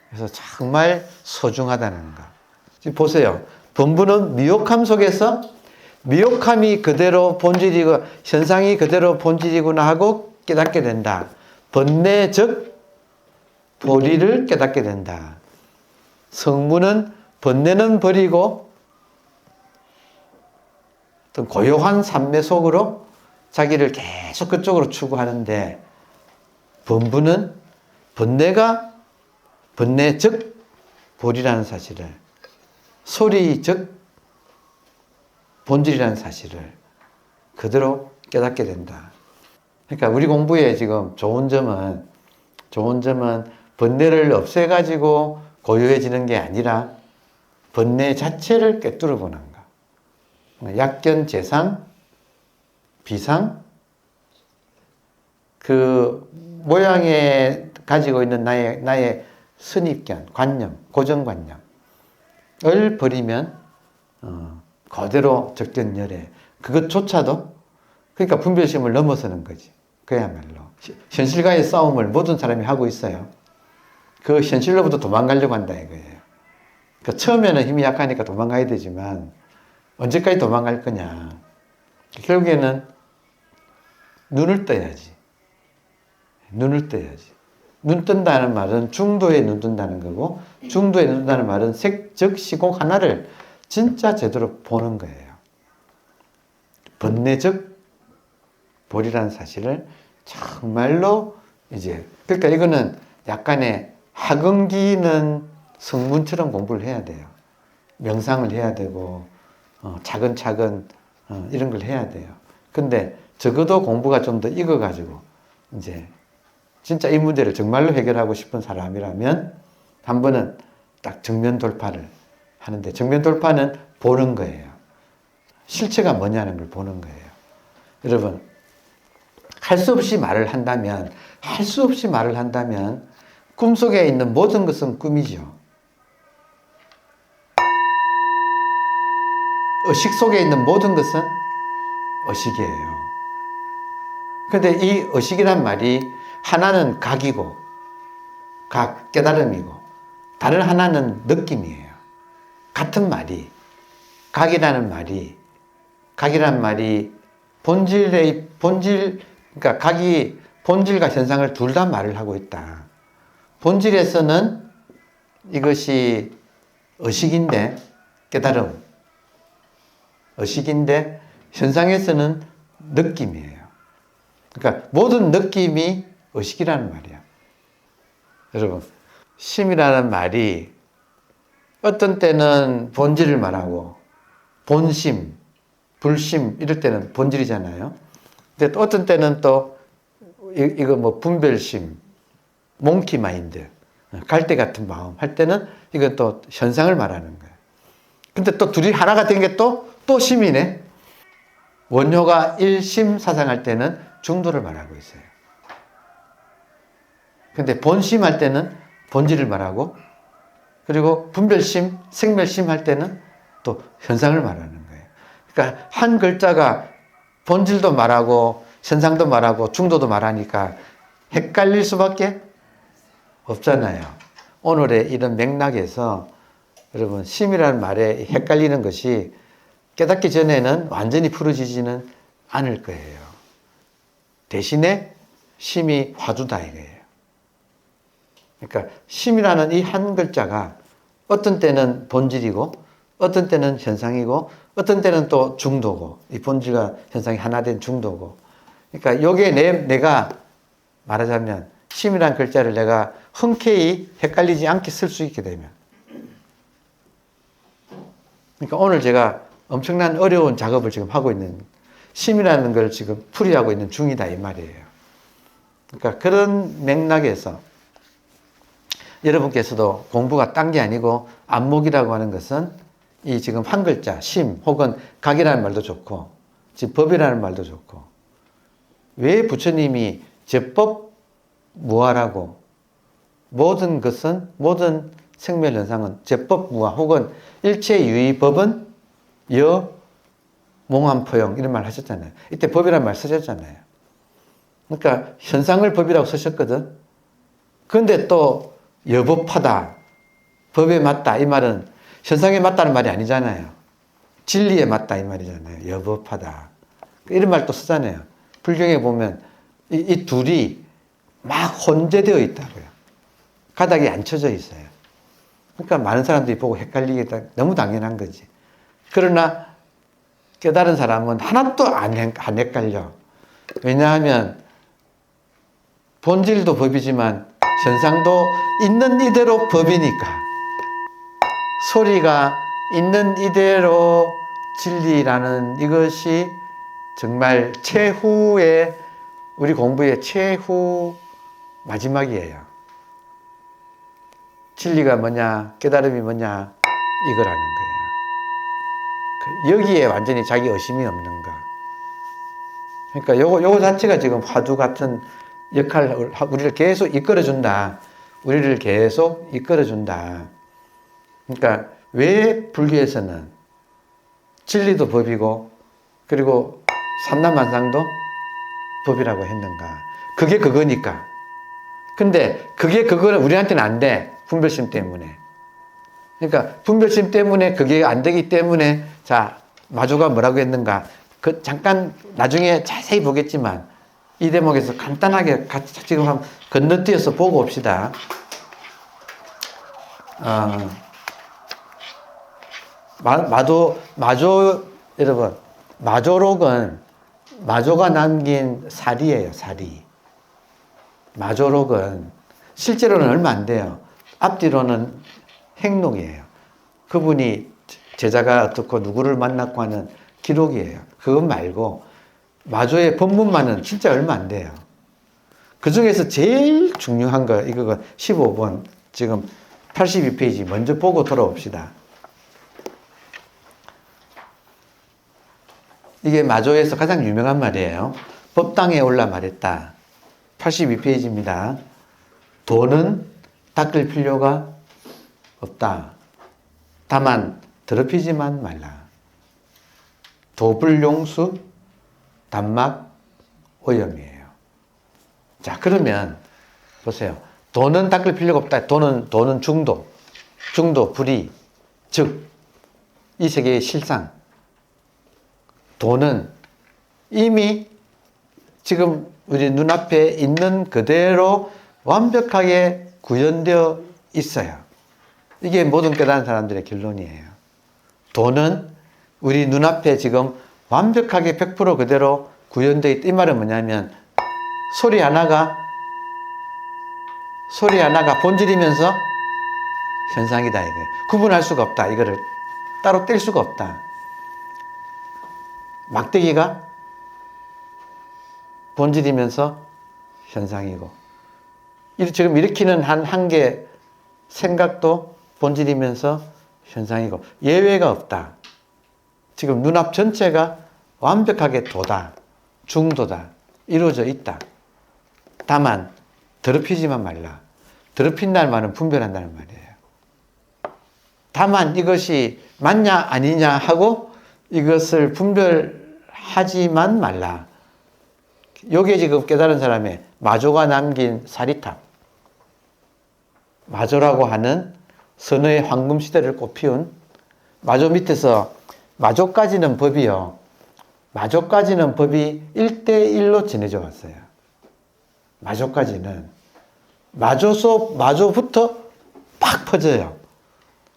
그래서 정말 소중하다는 거. 지금 보세요. 본부는 미혹함 속에서 미혹함이 그대로 본질이고 현상이 그대로 본질이구나 하고 깨닫게 된다. 번뇌 즉 보리를 깨닫게 된다. 성문은 번뇌는 버리고 어떤 고요한 삼매 속으로 자기를 계속 그쪽으로 추구하는데, 번부는 번뇌가 번뇌 즉 보리라는 사실을, 소리 즉 본질이라는 사실을 그대로 깨닫게 된다. 그러니까 우리 공부에 지금 좋은 점은 번뇌를 없애가지고 고요해지는 게 아니라 번뇌 자체를 꿰뚫어 보는 거. 약견, 재상, 비상, 그 모양에 가지고 있는 나의 선입견, 관념, 고정관념을 버리면 그대로 적전열애, 그것조차도, 그러니까 분별심을 넘어서는 거지. 그야말로 현실과의 싸움을 모든 사람이 하고 있어요. 그 현실로부터 도망가려고 한다 이거예요. 그러니까 처음에는 힘이 약하니까 도망가야 되지만 언제까지 도망갈 거냐. 결국에는 눈을 떠야지. 눈을 떠야지. 눈 뜬다는 말은 중도에 눈 뜬다는 거고, 중도에 눈 뜬다는 말은 색, 즉, 시공 하나를 진짜 제대로 보는 거예요. 번뇌적 보리라는 사실을 정말로 이제, 그러니까 이거는 약간의 학원기는 성문처럼 공부를 해야 돼요. 명상을 해야 되고, 차근차근, 이런 걸 해야 돼요. 근데 적어도 공부가 좀 더 익어가지고, 이제, 진짜 이 문제를 정말로 해결하고 싶은 사람이라면, 한 번은 딱 정면 돌파를 하는데, 정면 돌파는 보는 거예요. 실체가 뭐냐는 걸 보는 거예요. 여러분, 할 수 없이 말을 한다면, 꿈속에 있는 모든 것은 꿈이죠. 의식 속에 있는 모든 것은 의식이에요. 근데 이 의식이란 말이 하나는 각이고, 깨달음이고, 다른 하나는 느낌이에요. 같은 말이, 각이라는 말이 그러니까 각이 본질과 현상을 둘 다 말을 하고 있다. 본질에서는 이것이 의식인데, 깨달음, 의식인데, 현상에서는 느낌이에요. 그러니까 모든 느낌이 의식이라는 말이야. 여러분, 심이라는 말이 어떤 때는 본질을 말하고, 본심, 불심, 이럴 때는 본질이잖아요. 근데 또 어떤 때는 또, 이거 뭐 분별심, 몽키 마인드, 갈대 같은 마음 할 때는 이건 또 현상을 말하는 거예요. 근데 또 둘이 하나가 된 게 또 심이네. 원효가 일심 사상할 때는 중도를 말하고 있어요. 근데 본심 할 때는 본질을 말하고, 그리고 분별심, 생멸심 할 때는 또 현상을 말하는 거예요. 그러니까 한 글자가 본질도 말하고, 현상도 말하고, 중도도 말하니까 헷갈릴 수밖에 없잖아요. 오늘의 이런 맥락에서 여러분, 심이라는 말에 헷갈리는 것이 깨닫기 전에는 완전히 풀어지지는 않을 거예요. 대신에 심이 화두다 이거예요. 그러니까 심이라는 이 한 글자가 어떤 때는 본질이고, 어떤 때는 현상이고, 어떤 때는 또 중도고, 이 본질과 현상이 하나 된 중도고. 그러니까 요게 내가 말하자면 심이라는 글자를 내가 흔쾌히 헷갈리지 않게 쓸 수 있게 되면. 그러니까 오늘 제가 엄청난 어려운 작업을 지금 하고 있는, 심이라는 걸 지금 풀이하고 있는 중이다 이 말이에요. 그러니까 그런 맥락에서 여러분께서도 공부가 딴 게 아니고 안목이라고 하는 것은 이 지금 한 글자 심 혹은 각이라는 말도 좋고, 지금 법이라는 말도 좋고, 왜 부처님이 제법 무아라고, 모든 것은, 모든 생멸현상은 제법 무아 혹은 일체 유의법은 여 몽환포용 이런 말 하셨잖아요. 이때 법이라는 말 쓰셨잖아요. 그러니까 현상을 법이라고 쓰셨거든. 그런데 또 여법하다, 법에 맞다 이 말은 현상에 맞다는 말이 아니잖아요. 진리에 맞다 이 말이잖아요. 여법하다. 이런 말도 쓰잖아요. 불경에 보면 이 둘이 막 혼재되어 있다고요. 가닥이 안 쳐져 있어요. 그러니까 많은 사람들이 보고 헷갈리게 너무 당연한 거지. 그러나 깨달은 사람은 하나도 안 헷갈려. 왜냐하면 본질도 법이지만 현상도 있는 이대로 법이니까. 소리가 있는 이대로 진리라는 이것이 정말 최후의 우리 공부의 최후 마지막이에요. 진리가 뭐냐, 깨달음이 뭐냐, 이거라는 거예요. 여기에 완전히 자기 의심이 없는가. 그러니까 요거 자체가 지금 화두 같은 역할을 우리를 계속 이끌어준다. 우리를 계속 이끌어준다. 그러니까 왜 불교에서는 진리도 법이고 그리고 삼라만상도 법이라고 했는가. 그게 그거니까. 근데 그게 그거는 우리한테는 안 돼. 분별심 때문에. 그러니까 분별심 때문에 그게 안 되기 때문에 자, 마조가 뭐라고 했는가. 그 잠깐 나중에 자세히 보겠지만 이 대목에서 간단하게 같이 지금 한번 건너뛰어서 보고 옵시다. 마조 여러분, 마조록은 마조가 남긴 사리예요, 사리. 마조록은 실제로는 얼마 안 돼요. 앞뒤로는 행록이에요. 그분이 제자가 어떻고 누구를 만났고 하는 기록이에요. 그것 말고 마조의 법문만은 진짜 얼마 안 돼요. 그 중에서 제일 중요한 거 이거 15번 지금 82페이지 먼저 보고 돌아옵시다. 이게 마조에서 가장 유명한 말이에요. 법당에 올라 말했다. 82페이지입니다. 도는 닦을 필요가 없다. 다만 더럽히지만 말라. 도불용수 단막 오염이에요. 자, 그러면 보세요. 도는 닦을 필요가 없다. 도는 중도, 불이, 즉 이 세계의 실상. 도는 이미 지금 우리 눈앞에 있는 그대로 완벽하게 구현되어 있어요. 이게 모든 깨달은 사람들의 결론이에요. 도는 우리 눈앞에 지금 완벽하게 100% 그대로 구현되어 있다. 이 말은 뭐냐면 소리 하나가 본질이면서 현상이다 이거예요. 구분할 수가 없다. 이거를 따로 뗄 수가 없다. 막대기가 본질이면서 현상이고 지금 일으키는 한 개 생각도 본질이면서 현상이고 예외가 없다. 지금 눈앞 전체가 완벽하게 도다, 중도다, 이루어져 있다. 다만 더럽히지만 말라. 더럽힌다는 말은 분별한다는 말이에요. 다만 이것이 맞냐 아니냐 하고 이것을 분별하지만 말라. 요게 지금 깨달은 사람의 마조가 남긴 사리탑. 마조라고 하는 선의 황금시대를 꽃피운 마조 밑에서 마조까지는 법이요. 마조까지는 법이 1대1로 전해져 왔어요. 마조까지는. 마조부터 팍 퍼져요.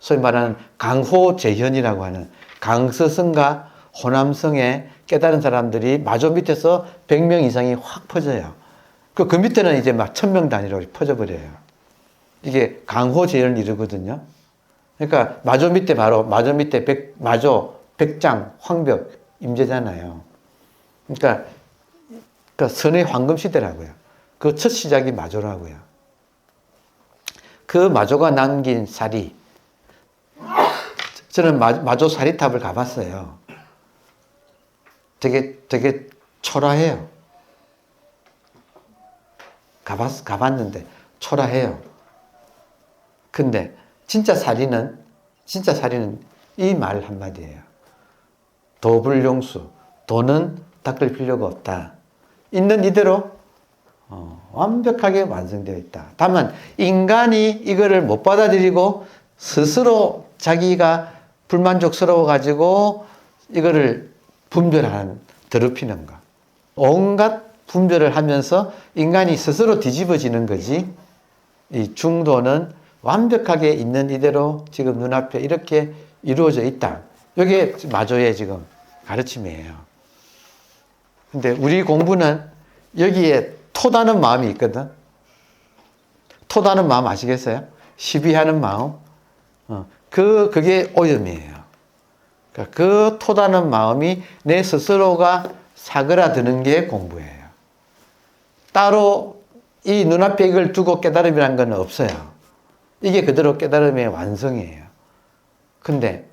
소위 말하는 강호재현이라고 하는 강서성과 호남성에 깨달은 사람들이 마조 밑에서 100명 이상이 확 퍼져요. 그 밑에는 이제 막 1000명 단위로 퍼져버려요. 이게 강호재현을 이루거든요. 그러니까 마조 밑에 마조, 백장, 황벽, 임재잖아요. 그러니까 선의 황금시대라고요. 그 첫 시작이 마조라고요. 그 마조가 남긴 사리. 저는 마조 사리탑을 가봤어요. 되게 초라해요. 가봤는데 초라해요. 근데 진짜 사리는 이 말 한마디예요. 도불용수. 도는 닦을 필요가 없다. 있는 이대로 완벽하게 완성되어 있다. 다만 인간이 이거를 못 받아들이고 스스로 자기가 불만족스러워 가지고 이거를 분별하는, 더럽히는 거. 온갖 분별을 하면서 인간이 스스로 뒤집어지는 거지. 이 중도는 완벽하게 있는 이대로 지금 눈앞에 이렇게 이루어져 있다. 이게 마조의 지금 가르침이에요. 근데 우리 공부는 여기에 토다는 마음이 있거든. 토다는 마음 아시겠어요? 시비하는 마음. 그게 오염이에요. 그러니까 그 토다는 마음이 내 스스로가 사그라드는 게 공부예요. 따로 이 눈앞에 이걸 두고 깨달음이라는 건 없어요. 이게 그대로 깨달음의 완성이에요. 근데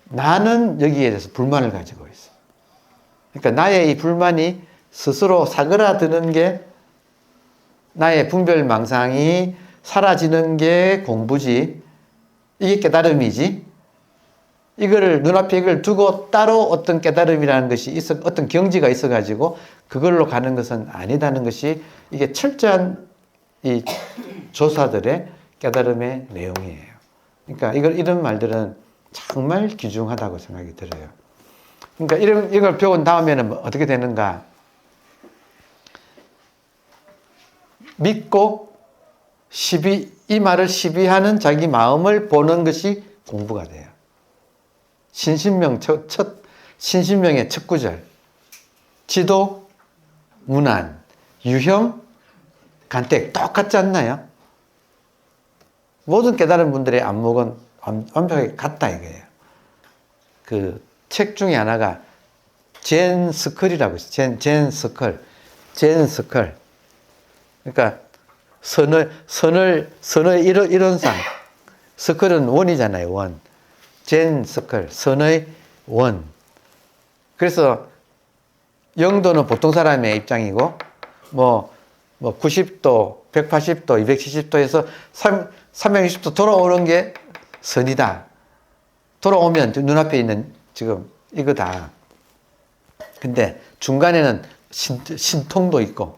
나는 여기에 대해서 불만을 가지고 있어. 그러니까 나의 이 불만이 스스로 사그라드는 게, 나의 분별망상이 사라지는 게 공부지, 이게 깨달음이지, 이거를 눈앞에 이걸 두고 따로 어떤 깨달음이라는 것이 있어, 어떤 경지가 있어가지고 그걸로 가는 것은 아니다는 것이 이게 철저한 이 조사들의 깨달음의 내용이에요. 그러니까 이런 말들은 정말 귀중하다고 생각이 들어요. 그러니까 이걸 배운 다음에는 어떻게 되는가? 믿고 이 말을 시비하는 자기 마음을 보는 것이 공부가 돼요. 신신명의 첫 구절. 지도, 문안, 유형, 간택 똑같지 않나요? 모든 깨달은 분들의 안목은 완벽하게 같다 이거예요. 그 책 중에 하나가 젠 스컬이라고 있어요. 젠 스컬. 그러니까 선의 이론상, 스컬은 원이잖아요, 원. 젠 스컬, 선의 원. 그래서 영도는 보통 사람의 입장이고, 90도, 180도, 270도에서 360도 돌아오는 게 선이다. 돌아오면 눈앞에 있는 지금 이거다. 근데 중간에는 신통도 있고,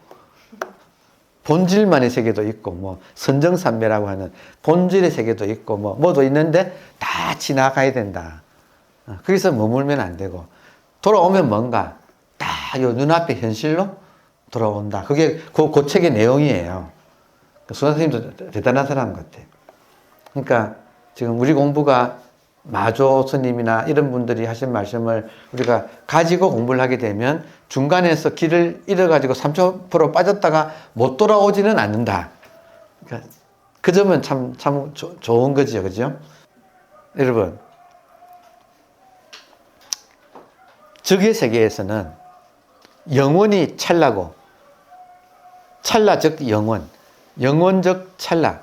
본질만의 세계도 있고, 선정산매라고 하는 본질의 세계도 있고, 뭐도 있는데 다 지나가야 된다. 거기서 머물면 안 되고, 돌아오면 뭔가 딱 요 눈앞에 현실로 돌아온다. 그게 그 책의 내용이에요. 수산 선생님도 대단한 사람 같아요. 그러니까 지금 우리 공부가 마조 스님이나 이런 분들이 하신 말씀을 우리가 가지고 공부를 하게 되면 중간에서 길을 잃어가지고 3% 빠졌다가 못 돌아오지는 않는다. 그러니까 그 점은 참 좋은 거죠. 그죠? 여러분, 적의 세계에서는 영원이 찰나고, 찰나 즉 영원, 영원적 찰나,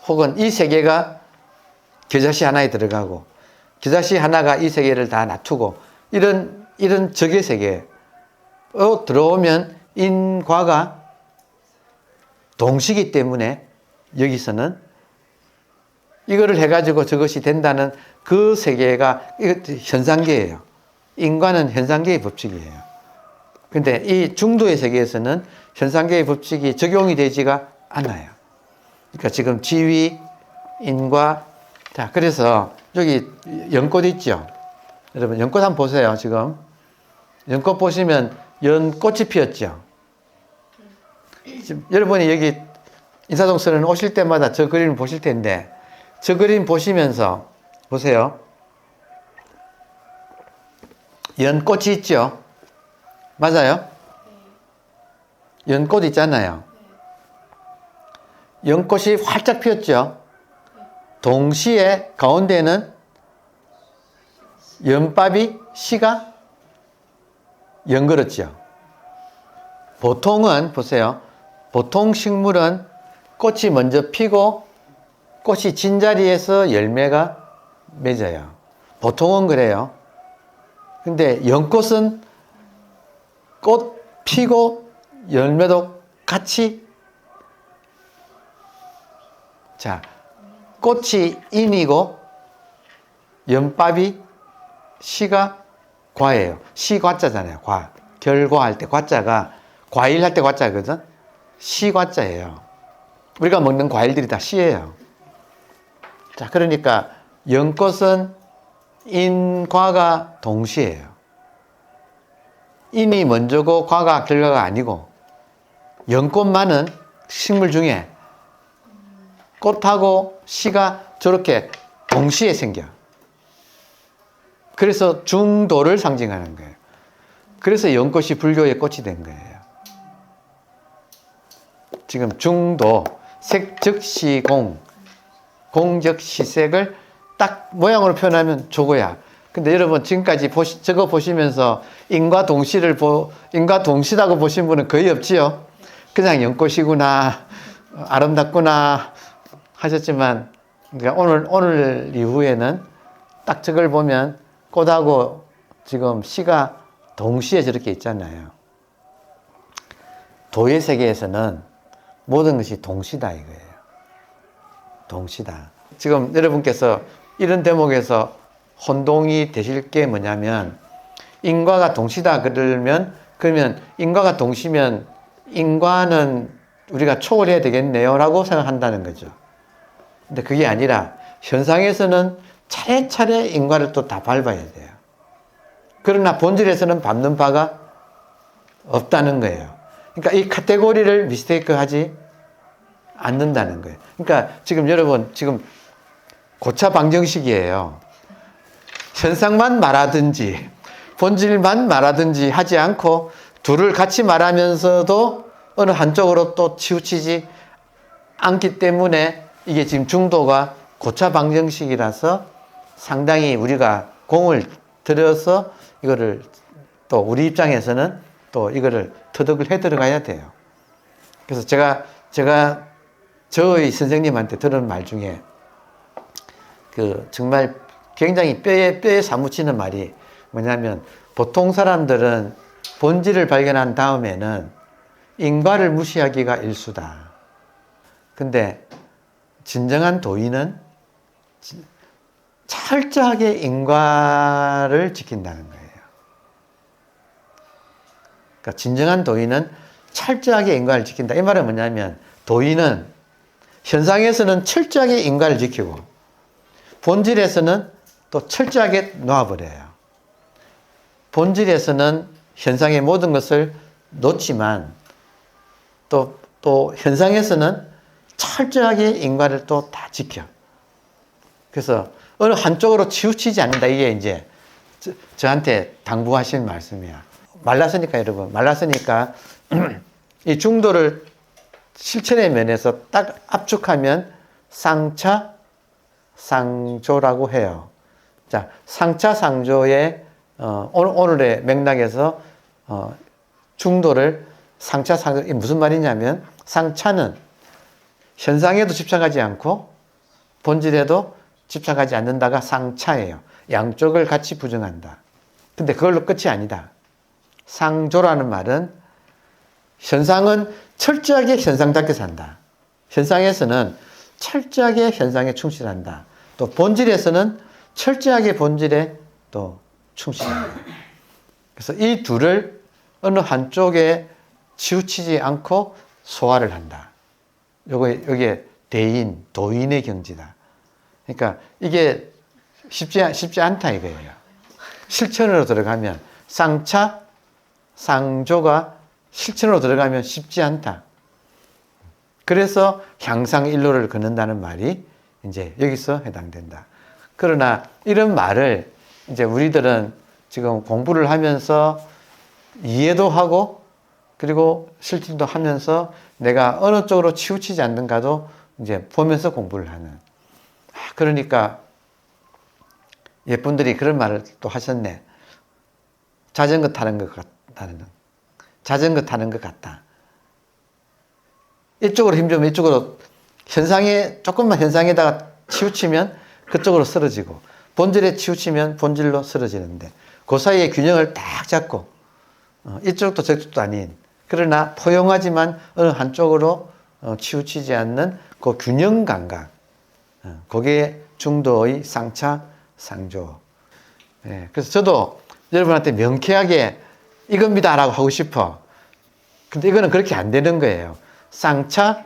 혹은 이 세계가 겨자씨 하나에 들어가고 겨자씨 하나가 이 세계를 다 놔두고 이런 적의 세계에 들어오면 인과가 동시기 때문에 여기서는 이거를 해가지고 저것이 된다는 그 세계가 현상계예요. 인과는 현상계의 법칙이에요. 근데 이 중도의 세계에서는 현상계의 법칙이 적용이 되지가 않아요. 그러니까 지금 지위, 인과, 자, 그래서 여기 연꽃 있죠? 여러분, 연꽃 한번 보세요, 지금. 연꽃 보시면 연꽃이 피었죠? 지금 여러분이 여기 인사동서는 오실 때마다 저 그림을 보실 텐데, 저 그림 보시면서 보세요. 연꽃이 있죠? 맞아요? 연꽃 있잖아요. 연꽃이 활짝 피었죠? 동시에 가운데는 연밥이 씨가 연걸었죠. 보통은 보세요. 보통 식물은 꽃이 먼저 피고 꽃이 진 자리에서 열매가 맺어요. 보통은 그래요. 근데 연꽃은 꽃 피고 열매도 같이, 자, 꽃이 인이고 연밥이 시가 과예요. 시과자잖아요. 과. 결과할 때 과자가, 과일할 때 과자거든. 시과자예요. 우리가 먹는 과일들이 다 시예요. 자, 그러니까 연꽃은 인과가 동시에요. 인이 먼저고 과가 결과가 아니고, 연꽃만은 식물 중에 꽃하고 씨가 저렇게 동시에 생겨. 그래서 중도를 상징하는 거예요. 그래서 연꽃이 불교의 꽃이 된 거예요. 지금 중도, 색즉시공, 공적시색을 딱 모양으로 표현하면 저거야. 근데 여러분 지금까지 저거 보시면서 인과 동시라고 보신 분은 거의 없지요. 그냥 연꽃이구나, 아름답구나 하셨지만, 그러니까 오늘 이후에는 딱 저걸 보면 꽃하고 지금 씨가 동시에 저렇게 있잖아요. 도의 세계에서는 모든 것이 동시다 이거예요. 동시다. 지금 여러분께서 이런 대목에서 혼동이 되실 게 뭐냐면, 인과가 동시다 그러면 인과가 동시면 인과는 우리가 초월해야 되겠네요 라고 생각한다는 거죠. 근데 그게 아니라 현상에서는 차례차례 인과를 또 다 밟아야 돼요. 그러나 본질에서는 밟는 바가 없다는 거예요. 그러니까 이 카테고리를 미스테이크 하지 않는다는 거예요. 그러니까 지금 여러분 지금 고차 방정식이에요. 현상만 말하든지 본질만 말하든지 하지 않고 둘을 같이 말하면서도 어느 한쪽으로 또 치우치지 않기 때문에 이게 지금 중도가 고차 방정식이라서 상당히 우리가 공을 들여서 이거를 또 우리 입장에서는 또 이거를 터득을 해 들어가야 돼요. 그래서 제가 저희 선생님한테 들은 말 중에 정말 굉장히 뼈에 사무치는 말이 뭐냐면, 보통 사람들은 본질을 발견한 다음에는 인과를 무시하기가 일수다. 근데 진정한 도인은 철저하게 인과를 지킨다는 거예요. 그러니까 진정한 도인은 철저하게 인과를 지킨다. 이 말은 뭐냐면, 도인은 현상에서는 철저하게 인과를 지키고 본질에서는 또 철저하게 놓아버려요. 본질에서는 현상의 모든 것을 놓지만 또 현상에서는 철저하게 인과를 또 다 지켜. 그래서 어느 한쪽으로 치우치지 않는다. 이게 이제 저한테 당부하신 말씀이야. 말랐으니까 여러분, 말랐으니까 이 중도를 실천의 면에서 딱 압축하면 상차, 상조라고 해요. 자, 상차, 상조의 오늘의 맥락에서 중도를 상차, 상조, 이게 무슨 말이냐면, 상차는 현상에도 집착하지 않고 본질에도 집착하지 않는다가 상차예요. 양쪽을 같이 부정한다. 근데 그걸로 끝이 아니다. 상조라는 말은 현상은 철저하게 현상답게 산다. 현상에서는 철저하게 현상에 충실한다. 또 본질에서는 철저하게 본질에 또 충실한다. 그래서 이 둘을 어느 한쪽에 치우치지 않고 소화를 한다. 요게 대인, 도인의 경지다. 그러니까 이게 쉽지 않다 이거예요. 실천으로 들어가면 상차, 상조가 실천으로 들어가면 쉽지 않다. 그래서 향상일로를 걷는다는 말이 이제 여기서 해당된다. 그러나 이런 말을 이제 우리들은 지금 공부를 하면서 이해도 하고 그리고 실천도 하면서 내가 어느 쪽으로 치우치지 않는가도 이제 보면서 공부를 하는. 그러니까 예쁜들이 그런 말을 또 하셨네. 자전거 타는 것 같다는. 자전거 타는 것 같다. 이쪽으로 힘주면 이쪽으로 조금만 현상에다가 치우치면 그쪽으로 쓰러지고 본질에 치우치면 본질로 쓰러지는데 그 사이에 균형을 딱 잡고 이쪽도 저쪽도 아닌 그러나 포용하지만 어느 한쪽으로 치우치지 않는 그 균형 감각 그게 중도의 상차, 상조. 그래서 저도 여러분한테 명쾌하게 이겁니다 라고 하고 싶어. 근데 이거는 그렇게 안 되는 거예요. 상차,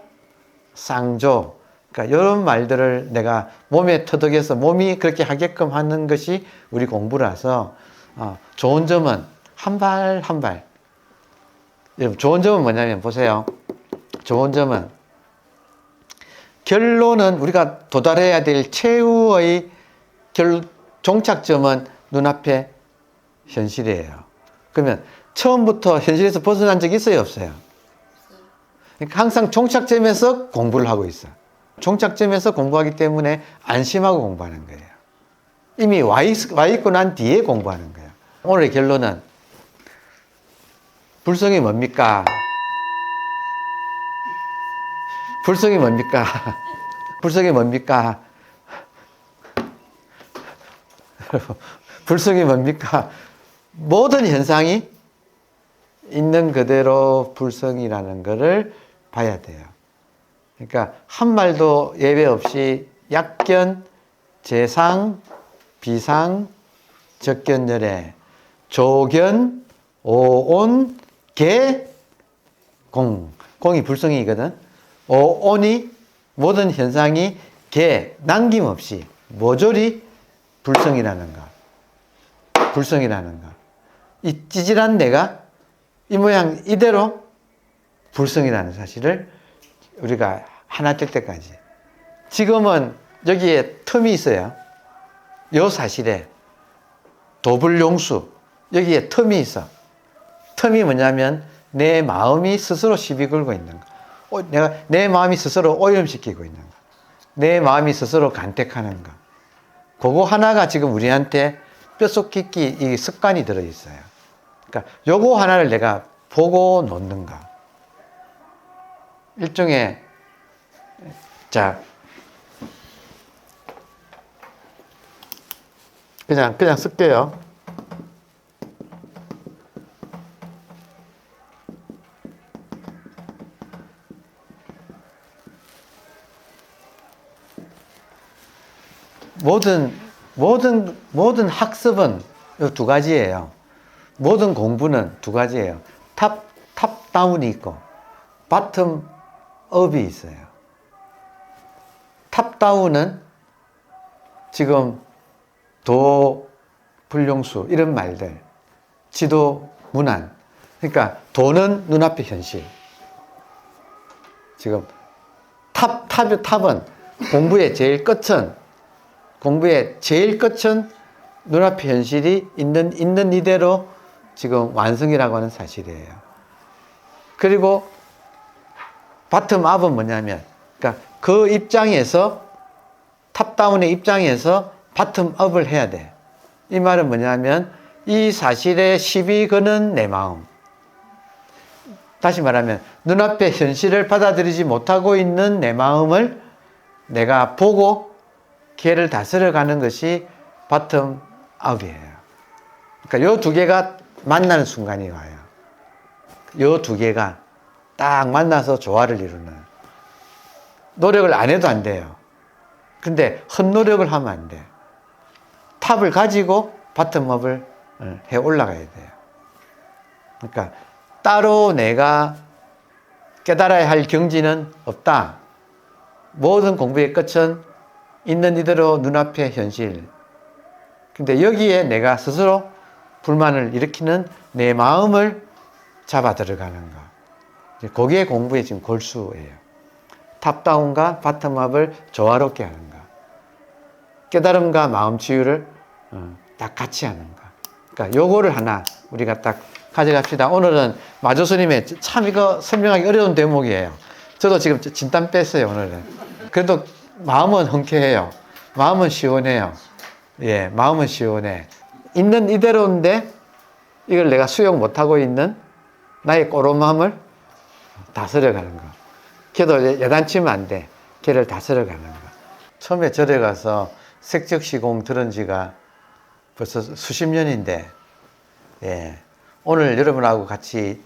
상조. 그러니까 이런 말들을 내가 몸에 터득해서 몸이 그렇게 하게끔 하는 것이 우리 공부라서 좋은 점은 한 발 한 발. 좋은 점은 뭐냐면 보세요. 좋은 점은 결론은 우리가 도달해야 될 최후의 종착점은 눈앞에 현실이에요. 그러면 처음부터 현실에서 벗어난 적이 있어요, 없어요? 그러니까 항상 종착점에서 공부를 하고 있어. 종착점에서 공부하기 때문에 안심하고 공부하는 거예요. 이미 와 있고 난 뒤에 공부하는 거예요. 오늘의 결론은 불성이 뭡니까? 불성이 뭡니까? 불성이 뭡니까? 불성이 뭡니까? 모든 현상이 있는 그대로 불성이라는 것을 봐야 돼요. 그러니까 한 말도 예외 없이 약견, 재상, 비상, 적견열애, 조견, 오온, 개, 공. 공이 불성이거든. 오온이 모든 현상이 개, 남김없이 모조리 불성이라는 것. 불성이라는 것. 이 찌질한 내가 이 모양 이대로 불성이라는 사실을 우리가 하나 될 때까지. 지금은 여기에 틈이 있어요. 요 사실에 도불용수 여기에 틈이 있어. 틈이 뭐냐면 내 마음이 스스로 시비 걸고 있는 거. 내 마음이 스스로 오염시키고 있는 거. 내 마음이 스스로 간택하는 거. 그거 하나가 지금 우리한테 뼛속 깊이 이 습관이 들어있어요. 그러니까 요거 하나를 내가 보고 놓는가. 일종의 자 그냥 쓸게요. 모든 학습은 이 두 가지예요. 모든 공부는 두 가지예요. 탑다운이 있고 바텀업이 있어요. 탑다운은 지금 도, 불용수 이런 말들, 지도, 문안. 그러니까 도는 눈앞의 현실. 지금 탑은 공부의 제일 끝은 눈앞의 현실이 있는 이대로 지금 완성이라고 하는 사실이에요. 그리고 바텀업은 뭐냐면, 그러니까 그 입장에서 탑다운의 입장에서 바텀업을 해야 돼. 이 말은 뭐냐면 이 사실에 시비 거는 내 마음. 다시 말하면 눈앞의 현실을 받아들이지 못하고 있는 내 마음을 내가 보고 걔를 다스려가는 것이 바텀업이에요. 그러니까 요 두 개가 만나는 순간이 와요. 요 두 개가 딱 만나서 조화를 이루는. 노력을 안 해도 안 돼요. 근데 헛노력을 하면 안 돼. 탑을 가지고 바텀업을 해 올라가야 돼요. 그러니까 따로 내가 깨달아야 할 경지는 없다. 모든 공부의 끝은 있는 이대로 눈앞의 현실. 근데 여기에 내가 스스로 불만을 일으키는 내 마음을 잡아 들어가는 것. 그게 공부의 지금 골수예요. 탑다운과 바텀업을 조화롭게 하는 것. 깨달음과 마음 치유를 딱 같이 하는 것. 그러니까 요거를 하나 우리가 딱 가져갑시다. 오늘은 마조 스님의 참 이거 설명하기 어려운 대목이에요. 저도 지금 진땀 뺐어요, 오늘은. 그래도 마음은 흔쾌해요. 마음은 시원해요. 예, 마음은 시원해. 있는 이대로인데 이걸 내가 수용 못하고 있는 나의 꼬로맘을 다스려가는 거. 걔도 야단치면 안 돼. 걔를 다스려가는 거. 처음에 절에 가서 색적시공 들은 지가 벌써 수십 년인데, 예, 오늘 여러분하고 같이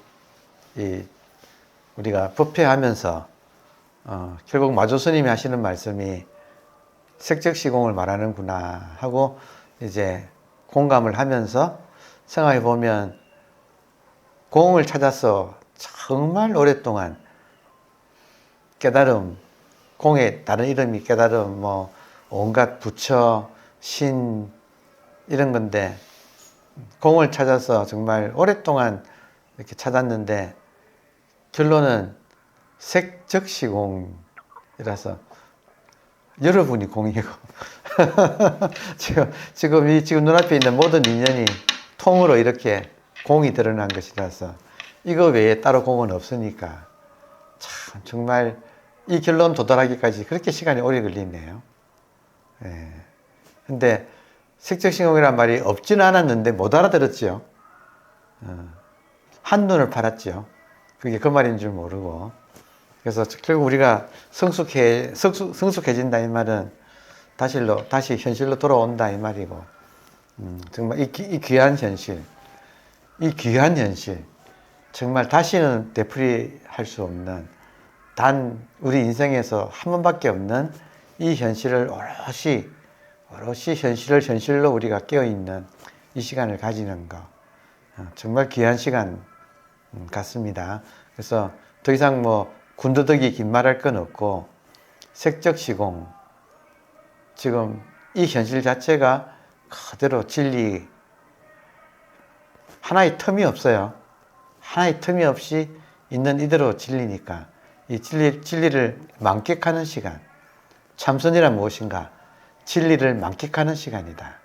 우리가 법회하면서 결국 마조 스님이 하시는 말씀이 색적시공을 말하는구나 하고 이제 공감을 하면서 생각해 보면 공을 찾아서 정말 오랫동안 깨달음, 공에 다른 이름이 깨달음, 뭐 온갖 부처, 신 이런 건데 공을 찾아서 정말 오랫동안 이렇게 찾았는데 결론은 색적시공이라서 여러분이 공이고 지금 눈앞에 있는 모든 인연이 통으로 이렇게 공이 드러난 것이라서 이거 외에 따로 공은 없으니까 참 정말 이 결론 도달하기까지 그렇게 시간이 오래 걸리네요. 예. 근데 색적시공이란 말이 없지는 않았는데 못 알아들었죠. 한눈을 팔았죠. 그게 그 말인 줄 모르고. 그래서 결국 우리가 성숙해진다 이 말은 다시 현실로 돌아온다 이 말이고, 정말 이 귀한 현실, 정말 다시는 되풀이할 수 없는, 단 우리 인생에서 한 번밖에 없는 이 현실을 오롯이 현실로 우리가 깨어있는 이 시간을 가지는 거, 정말 귀한 시간 같습니다. 그래서 더 이상 뭐 군더더기 긴 말할 건 없고, 색적시공, 지금 이 현실 자체가 그대로 진리, 하나의 틈이 없어요. 하나의 틈이 없이 있는 이대로 진리니까 이 진리를 만끽하는 시간, 참선이란 무엇인가? 진리를 만끽하는 시간이다.